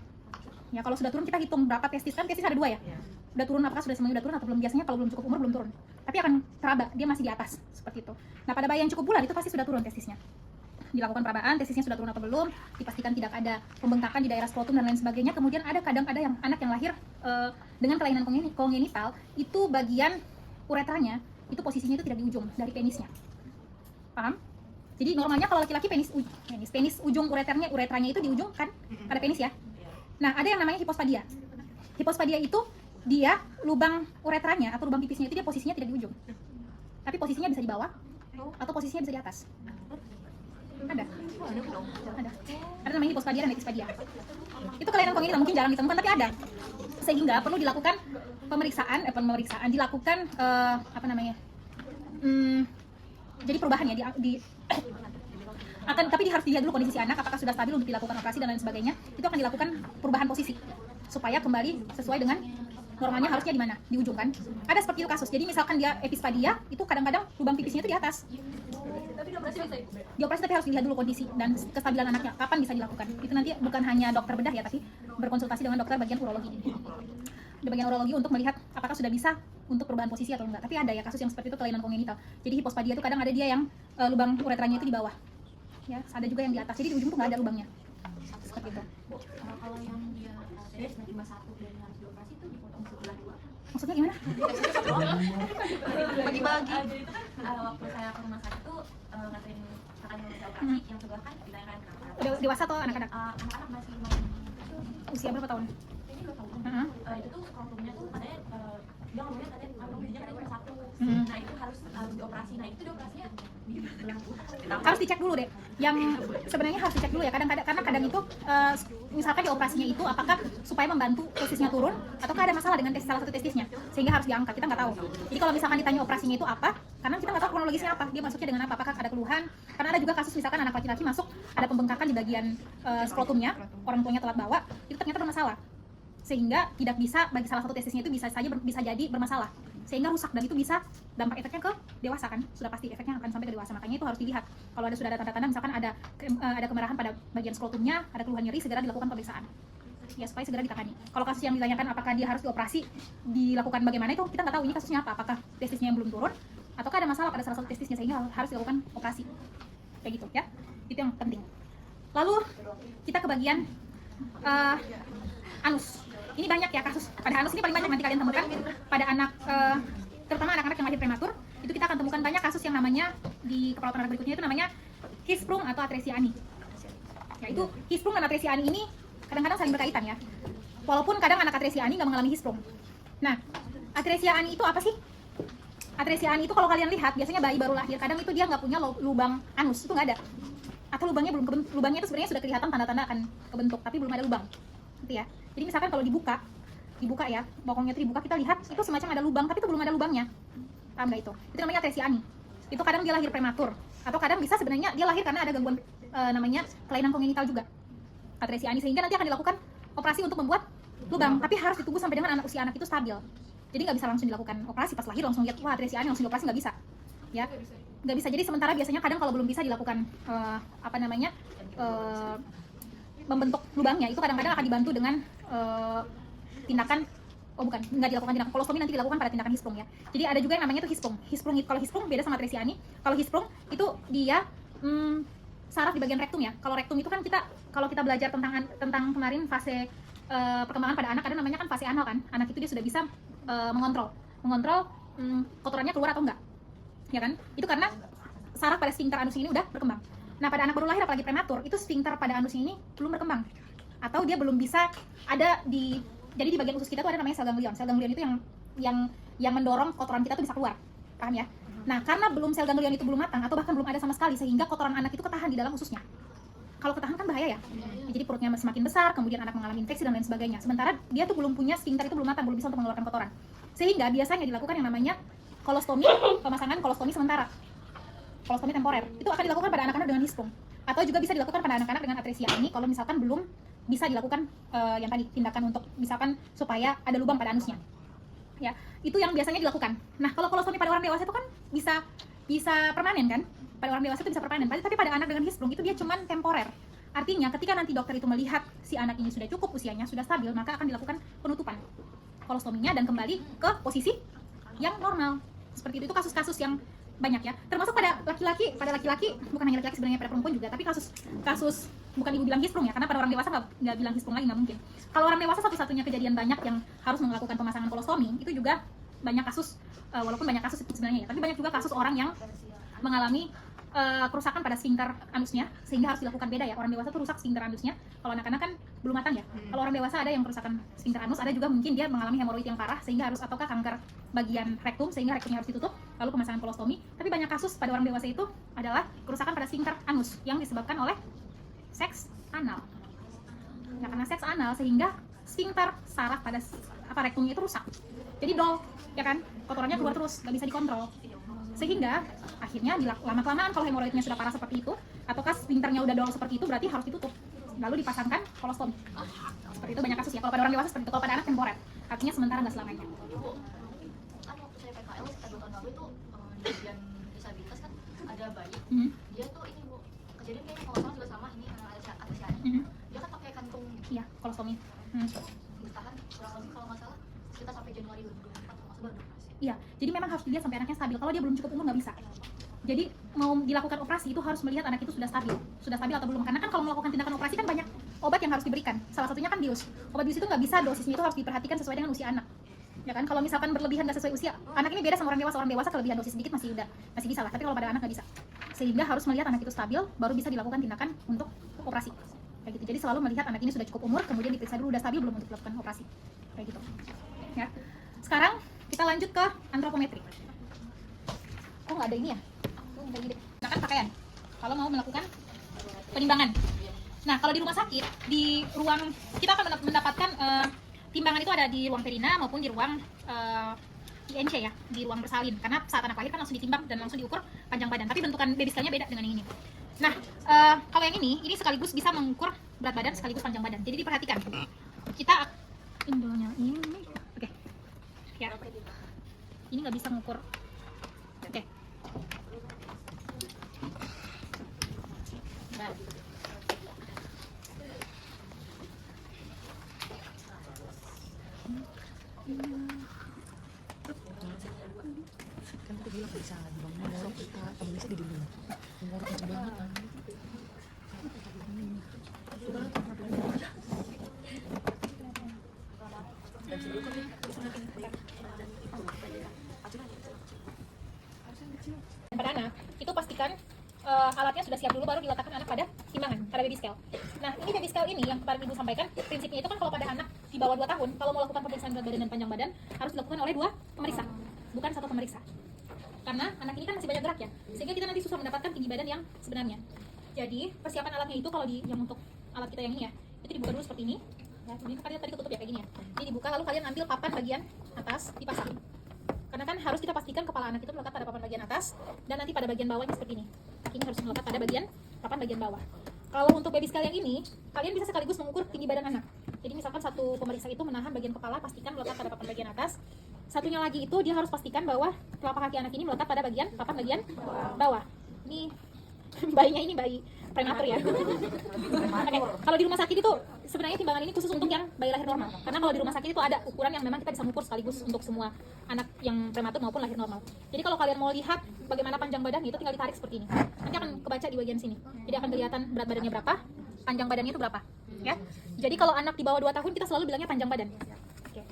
Ya, kalau sudah turun kita hitung berapa testis, kan testis ada 2 ya. Udah turun, apakah sudah semuanya udah turun atau belum. Biasanya kalau belum cukup umur belum turun. Tapi akan teraba, dia masih di atas seperti itu. Nah, pada bayi yang cukup bulan itu pasti sudah turun testisnya. Dilakukan perabaan, testisnya sudah turun atau belum, dipastikan tidak ada pembengkakan di daerah skrotum dan lain sebagainya. Kemudian ada yang anak yang lahir dengan kelainan kongenital, itu bagian uretranya itu posisinya itu tidak di ujung dari penisnya. Paham? Jadi normalnya kalau laki-laki penis ujung uretranya itu di ujung kan? Ada penis ya. Nah, ada yang namanya hipospadia. Hipospadia itu dia lubang uretranya atau lubang pipisnya itu dia posisinya tidak di ujung. Tapi posisinya bisa di bawah atau posisinya bisa di atas. Ada namanya hipospadia dan epispadia. Itu kelainan kongenital mungkin jarang ditemukan tapi ada, sehingga perlu dilakukan pemeriksaan dilakukan jadi perubahan ya tapi harus dilihat dulu kondisi anak apakah sudah stabil untuk dilakukan operasi dan lain sebagainya. Itu akan dilakukan perubahan posisi supaya kembali sesuai dengan normalnya, harusnya di mana? Di ujung kan? Ada seperti itu kasus. Jadi misalkan dia epispadia, itu kadang-kadang lubang pipisnya itu di atas. Dioperasi tapi harus dilihat dulu kondisi dan kestabilan anaknya, kapan bisa dilakukan. Itu nanti bukan hanya dokter bedah ya, tapi berkonsultasi dengan dokter bagian urologi. Di bagian urologi untuk melihat apakah sudah bisa untuk perubahan posisi atau enggak. Tapi ada ya kasus yang seperti itu, kelainan kongenital. Jadi hipospadia itu kadang ada dia yang lubang uretranya itu di bawah. Ya, ada juga yang di atas. Jadi di ujung tuh nggak ada lubangnya. Seperti itu. Kalau yang dia cuma satu dan harus dioperasi itu dipotong sebelah dua. Maksudnya gimana? Bagi-bagi. Jadi itu kan waktu saya ke rumah sakit tuh ngaterin kakaknya mau operasi, yang sebelah kan ditanyakan kenapa. Udah dewasa atau anak-anak? Anak-anak masih lumayan. Usia berapa tahun? Ini 2 tahun. Itu tuh skrotumnya tuh katanya dia ngomongnya katanya bijinya katanya cuma satu. Nah itu harus dioperasi. Nah itu dioperasinya di belah dua. Harus dicek dulu deh. Yang sebenarnya harus dicek dulu ya. Kadang-kadang karena kadang itu misalkan di operasinya itu apakah supaya membantu testisnya turun ataukah ada masalah dengan salah satu testisnya sehingga harus diangkat. Kita nggak tahu. Jadi kalau misalkan ditanya operasinya itu apa, karena kita nggak tahu kronologisnya apa, dia masuknya dengan apa, apakah ada keluhan. Karena ada juga kasus misalkan anak laki-laki masuk ada pembengkakan di bagian skrotumnya, orang tuanya telat bawa, itu ternyata bermasalah. Sehingga tidak bisa, bagi salah satu testisnya itu bisa jadi bermasalah sehingga rusak, dan itu bisa dampak efeknya ke dewasa kan, sudah pasti efeknya akan sampai ke dewasa. Makanya itu harus dilihat kalau sudah ada tanda-tanda misalkan ada kemerahan pada bagian skrotumnya, ada keluhan nyeri, segera dilakukan pemeriksaan ya supaya segera ditangani. Kalau kasus yang ditanyakan apakah dia harus dioperasi, dilakukan bagaimana, itu kita nggak tahu ini kasusnya apa, apakah testisnya yang belum turun ataukah ada masalah pada salah satu testisnya sehingga harus dilakukan operasi kayak gitu ya. Itu yang penting. Lalu kita ke bagian anus. Ini banyak ya kasus pada anus, ini paling banyak nanti kalian temukan pada anak, terutama anak-anak yang lahir prematur. Itu kita akan temukan banyak kasus yang namanya di kepala otak berikutnya itu namanya Hirschsprung atau atresia ani. Ya itu Hirschsprung dan atresia ani ini kadang-kadang saling berkaitan ya. Walaupun kadang anak atresia ani nggak mengalami Hirschsprung. Nah, atresia ani itu apa sih? Atresia ani itu kalau kalian lihat biasanya bayi baru lahir kadang itu dia nggak punya lubang anus, itu nggak ada. Atau lubangnya belum kebentuk, lubangnya itu sebenarnya sudah kelihatan tanda-tanda akan kebentuk tapi belum ada lubang. Gitu ya. Jadi misalkan kalau dibuka ya, bokongnya itu dibuka, kita lihat itu semacam ada lubang tapi itu belum ada lubangnya. Paham nggak itu? Itu namanya atresia ani. Itu kadang dia lahir prematur atau kadang bisa sebenarnya dia lahir karena ada gangguan namanya kelainan kongenital juga. Atresia ani, sehingga nanti akan dilakukan operasi untuk membuat lubang, tapi harus ditunggu sampai dengan usia anak itu stabil. Jadi nggak bisa langsung dilakukan operasi pas lahir langsung lihat wah atresia ani langsung dioperasi, nggak bisa. Ya. Nggak bisa. Jadi sementara biasanya kadang kalau belum bisa dilakukan membentuk lubangnya itu kadang-kadang akan dibantu dengan tindakan nggak dilakukan tindakan kolostomi, nanti dilakukan pada tindakan Hirschsprung ya. Jadi ada juga yang namanya itu Hirschsprung. Kalau Hirschsprung beda sama atresia ani. Kalau Hirschsprung itu dia saraf di bagian rektum ya. Kalau rektum itu kan kalau kita belajar tentang kemarin fase perkembangan pada anak, ada namanya kan fase anal kan. Anak itu dia sudah bisa mengontrol kotorannya keluar atau enggak. Ya kan? Itu karena saraf pada sphincter anusnya ini udah berkembang. Nah, pada anak baru lahir apalagi prematur, itu sphincter pada anusnya ini belum berkembang. Atau dia belum bisa ada jadi di bagian usus kita tuh ada namanya sel ganglion. Sel ganglion itu yang mendorong kotoran kita tuh bisa keluar. Paham ya? Nah, karena sel ganglion itu belum matang atau bahkan belum ada sama sekali sehingga kotoran anak itu ketahan di dalam ususnya. Kalau ketahan kan bahaya ya. Jadi perutnya semakin besar, kemudian anak mengalami infeksi dan lain sebagainya. Sementara dia tuh belum punya sphincter itu belum matang, belum bisa untuk mengeluarkan kotoran. Sehingga biasanya dilakukan yang namanya kolostomi, pemasangan kolostomi sementara. Kolostomi temporer. Itu akan dilakukan pada anak-anak dengan Hirschsprung. Atau juga bisa dilakukan pada anak-anak dengan atresia ani kalau misalkan belum bisa dilakukan yang tadi tindakan untuk misalkan supaya ada lubang pada anusnya. Ya, itu yang biasanya dilakukan. Nah, kalau kolostomi pada orang dewasa itu kan bisa permanen kan? Pada orang dewasa itu bisa permanen. Tapi pada anak dengan Hirschsprung itu dia cuman temporer. Artinya ketika nanti dokter itu melihat si anak ini sudah cukup usianya, sudah stabil, maka akan dilakukan penutupan kolostominya dan kembali ke posisi yang normal. Seperti itu kasus-kasus yang banyak ya, termasuk pada laki-laki, bukan hanya laki-laki sebenarnya, pada perempuan juga, tapi kasus bukan ibu bilang Hirschsprung ya, karena pada orang dewasa nggak bilang Hirschsprung lagi, nggak mungkin. Kalau orang dewasa satu-satunya kejadian banyak yang harus melakukan pemasangan kolostomi itu juga banyak kasus, walaupun banyak kasus itu sebenarnya ya, tapi banyak juga kasus orang yang mengalami kerusakan pada sphincter anusnya sehingga harus dilakukan. Beda ya, orang dewasa tuh rusak sphincter anusnya, kalau anak-anak kan belum matang ya. Kalau orang dewasa ada yang kerusakan sphincter anus, ada juga mungkin dia mengalami hemoroid yang parah sehingga harus, ataukah kanker bagian rektum sehingga rektumnya harus ditutup lalu pemasangan kolostomi. Tapi banyak kasus pada orang dewasa itu adalah kerusakan pada sphincter anus yang disebabkan oleh seks anal. Nah, karena seks anal sehingga sphincter saraf pada rektumnya itu rusak. Jadi dol, ya kan? Kotorannya keluar terus, nggak bisa dikontrol. Sehingga akhirnya lama-kelamaan kalau hemoroidnya sudah parah seperti itu, ataukah sphincternya udah dol seperti itu, berarti harus ditutup. Lalu dipasangkan kolostomi. Seperti itu banyak kasus ya. Kalau pada orang dewasa seperti itu, kalau pada anak temporer. Artinya sementara nggak selamanya. Kan waktu saya PKL sekitar 2 tahun lalu itu di bagian disabilitas kan ada bayi, dia Iya, kolostomi. Ditahan kurang lebih kalau nggak salah sekitar sampai Januari 2024 termasuk baru operasi. Iya, jadi memang harus dilihat sampai anaknya stabil. Kalau dia belum cukup umur nggak bisa. Jadi mau dilakukan operasi itu harus melihat anak itu sudah stabil atau belum. Karena kan kalau melakukan tindakan operasi kan banyak obat yang harus diberikan. Salah satunya kan bius. Obat bius itu nggak bisa, dosisnya itu harus diperhatikan sesuai dengan usia anak. Ya kan, kalau misalkan berlebihan nggak sesuai usia, anak ini beda sama orang dewasa kelebihan dosis sedikit masih bisa lah. Tapi kalau pada anak nggak bisa. Sehingga harus melihat anak itu stabil, baru bisa dilakukan tindakan untuk operasi. Kayak gitu. Jadi selalu melihat anak ini sudah cukup umur, kemudian diperiksa dulu udah stabil belum untuk dilakukan operasi. Kayak gitu. Ya. Sekarang kita lanjut ke antropometri. Kok nggak ada ini ya? Nggak ada ide. Gunakan pakaian kalau mau melakukan penimbangan. Nah, kalau di rumah sakit, di ruang kita akan mendapatkan timbangan itu ada di ruang perina maupun di ruang INC ya, di ruang bersalin. Karena saat anak lahir kan langsung ditimbang dan langsung diukur panjang badan. Tapi bentukan baby scale-nya beda dengan yang ini. Nah, kalau yang ini sekaligus bisa mengukur berat badan sekaligus panjang badan. Jadi diperhatikan. Kita indonya ini, oke. Ya. Ini nggak bisa mengukur. Oke. Kan aku bilang bisa bang ngorok kita bisa di dulu ngorok kenceng banget Pada anak itu pastikan alatnya sudah siap dulu baru diletakkan anak pada timbangan pada baby scale. Nah, ini baby scale ini yang kemarin ibu sampaikan prinsipnya itu kan kalau pada anak di bawah 2 tahun kalau mau melakukan pemeriksaan berat badan dan panjang badan harus dilakukan oleh 2 pemeriksa bukan 1 pemeriksa. Karena anak ini kan masih banyak gerak ya, sehingga kita nanti susah mendapatkan tinggi badan yang sebenarnya. Jadi persiapan alatnya itu kalau yang untuk alat kita yang ini ya, itu dibuka dulu seperti ini. Ya, ini tadi ketutup ya kayak gini ya. Ini dibuka lalu kalian ambil papan bagian atas dipasang. Karena kan harus kita pastikan kepala anak itu melekat pada papan bagian atas dan nanti pada bagian bawahnya seperti ini. Kaki ini harus melekat pada papan bagian bawah. Kalau untuk baby scale yang ini, kalian bisa sekaligus mengukur tinggi badan anak. Jadi misalkan satu pemeriksa itu menahan bagian kepala, pastikan melekat pada papan bagian atas. Satunya lagi itu dia harus pastikan bahwa telapak kaki anak ini melekat pada papan bagian bawah. Ini bayinya ini bayi prematur ya. Oke, kalau di rumah sakit itu sebenarnya timbangan ini khusus untuk yang bayi lahir normal. Karena kalau di rumah sakit itu ada ukuran yang memang kita bisa mengukur sekaligus untuk semua anak yang prematur maupun lahir normal. Jadi kalau kalian mau lihat bagaimana panjang badannya itu tinggal ditarik seperti ini. Nanti akan kebaca di bagian sini. Jadi akan kelihatan berat badannya berapa, panjang badannya itu berapa, ya. Jadi kalau anak di bawah 2 tahun kita selalu bilangnya panjang badan. Oke.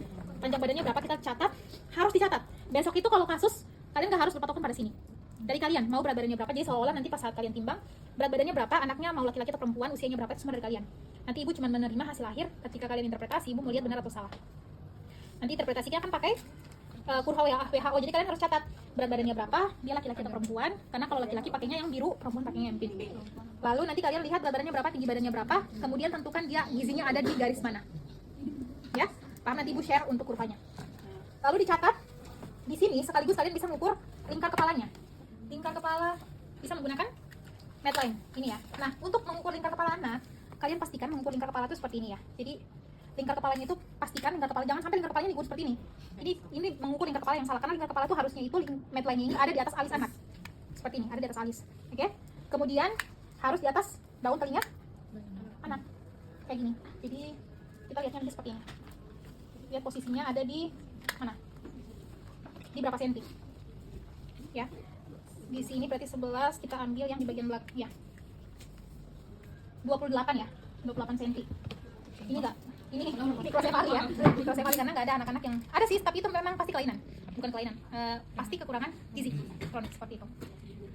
Panjang badannya berapa kita catat, harus dicatat. Besok itu kalau kasus kalian nggak harus berpatokan pada sini. Dari kalian mau berat badannya berapa, jadi seolah-olah nanti pas saat kalian timbang berat badannya berapa, anaknya mau laki-laki atau perempuan, usianya berapa, itu semua dari kalian. Nanti ibu cuma menerima hasil akhir, ketika kalian interpretasi ibu mau lihat benar atau salah. Nanti interpretasinya akan pakai kurva WHO, jadi kalian harus catat berat badannya berapa, dia laki-laki atau perempuan, karena kalau laki-laki pakainya yang biru, perempuan pakainya yang pink. Lalu nanti kalian lihat berat badannya berapa, tinggi badannya berapa, kemudian tentukan dia gizinya ada di garis mana, ya. Paham, nanti ibu share untuk kurvanya. Lalu dicatat di sini sekaligus kalian bisa mengukur lingkar kepalanya. Lingkar kepala bisa menggunakan Medline ini ya. Nah, untuk mengukur lingkar kepala anak, kalian pastikan mengukur lingkar kepala itu seperti ini ya. Jadi lingkar kepalanya itu pastikan lingkar kepala, jangan sampai lingkar kepalanya diukur seperti ini. Jadi ini mengukur lingkar kepala yang salah, karena lingkar kepala itu harusnya itu Medline ini ada di atas alis anak. Seperti ini, ada di atas alis. Oke? Kemudian harus di atas daun telinga anak. Kayak gini. Jadi kita lihatnya nanti seperti ini. Lihat posisinya ada di mana? Di berapa senti? Ya. Di sini berarti 11, kita ambil yang di bagian belakang ya. 28 ya. 28 cm. Ini enggak. Ini mikrosefali ya. Mikrosefali karena enggak ada anak-anak yang ada sih, tapi itu memang pasti kelainan. Bukan kelainan. Pasti kekurangan gizi kronik seperti itu.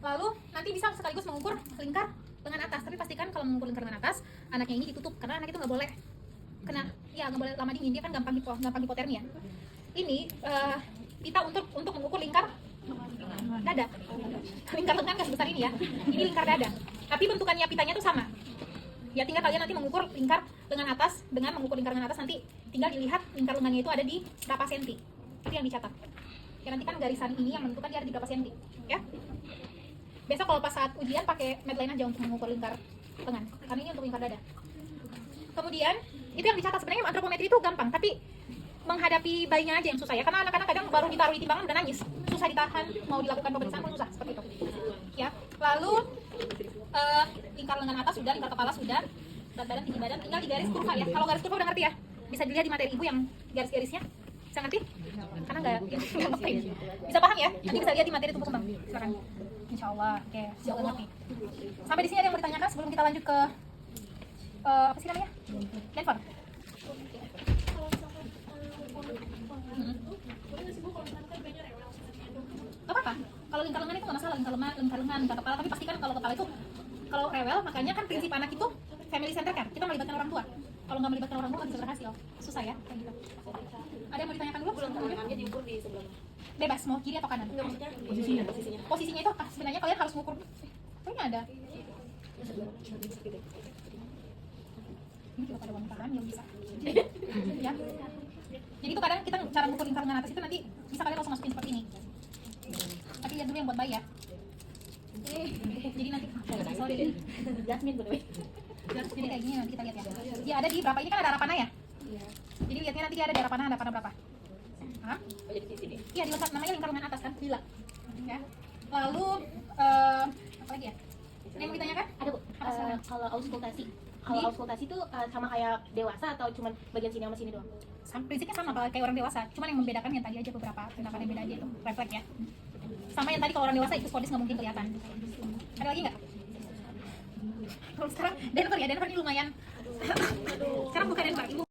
Lalu nanti bisa sekaligus mengukur lingkar lengan atas, tapi pastikan kalau mengukur lingkar lengan atas, anaknya ini ditutup karena anak itu nggak boleh kena, ya nggak boleh lama dingin, dia kan gampang hipotermia. Ini kita untuk mengukur lingkar dada. Lingkar lengan nggak sebesar ini ya. Ini lingkar dada. Tapi bentukannya pitanya tuh sama. Ya tinggal kalian nanti mengukur lingkar lengan atas dengan mengukur lingkar lengan atas, nanti tinggal dilihat lingkar lengannya itu ada di berapa senti. Itu yang dicatat. Ya nanti kan garisan ini yang menentukan dia ada di berapa senti, ya. Besok kalau pas saat ujian pakai Medline aja untuk mengukur lingkar lengan. Karena ini untuk lingkar dada. Kemudian itu yang dicatat. Sebenarnya antropometri itu gampang, tapi menghadapi bayinya aja yang susah ya, karena anak-anak kadang baru ditaruh di timbangan udah nangis, susah ditahan, mau dilakukan pemeriksaan pun susah, seperti itu ya. Lalu lingkar lengan atas sudah, lingkar kepala sudah. berat badan, tinggi badan, tinggal di garis kurva ya. Kalau garis kurva udah ngerti ya, bisa dilihat di materi ibu yang garis-garisnya. Bisa ngerti? Karena nggak ngeprint. Bisa paham ya? Nanti bisa lihat di materi tumbuh kembang. Silakan. Insya Allah, oke, semoga ngerti. Sampai di sini ada yang mau ditanyakan sebelum kita lanjut ke apa sih namanya? Denver. Gak apa-apa. Kalau lingkar lengan itu nggak masalah, lingkar lengan, lingkar kepala. Tapi pastikan kalau kepala itu, kalau rewel, makanya kan prinsip anak itu family center kan. Kita melibatkan orang tua. Kalau nggak melibatkan orang tua nggak bisa berhasil. Susah ya, kayak gitu. Ada yang mau ditanyakan dulu? Lengannya diukur di sebelah mana? Bebas, mau kiri atau kanan. Posisinya. Posisinya itu sebenarnya kalian harus ngukur. Kayaknya ada. Ini juga pada wanita hamil bisa. Ya. Jadi itu kadang kita cara ngukur lingkar lengan atas itu nanti bisa kalian langsung masukin seperti ini. Tapi lihat dulu yang buat bayi ya. Jadi nanti sorry. Jasmine betul. Jadi kayak gini nanti kita lihat ya. Dia ada di berapa ini kan ada harapannya ya? Iya. Jadi lihatnya nanti dia ada di harapannya berapa? Hah? Oh jadi di sini. Iya di lengkap namanya lingkar lengan atas kan? Bila. Ya. Lalu apa lagi ya? Ada yang mau ditanyakan? Ada Bu. Kalau auskultasi. Kalau auskultasi itu sama kayak dewasa atau cuma bagian sini sama sini doang? Prinsipnya sama kayak orang dewasa, cuman yang membedakan yang tadi aja beberapa tindakan yang beda aja itu refleks ya. Sama yang tadi kalau orang dewasa itu kodis nggak mungkin kelihatan. Ada lagi nggak? Kalau sekarang Denver ya, Denver ini lumayan. Sekarang bukan Denver, ibu.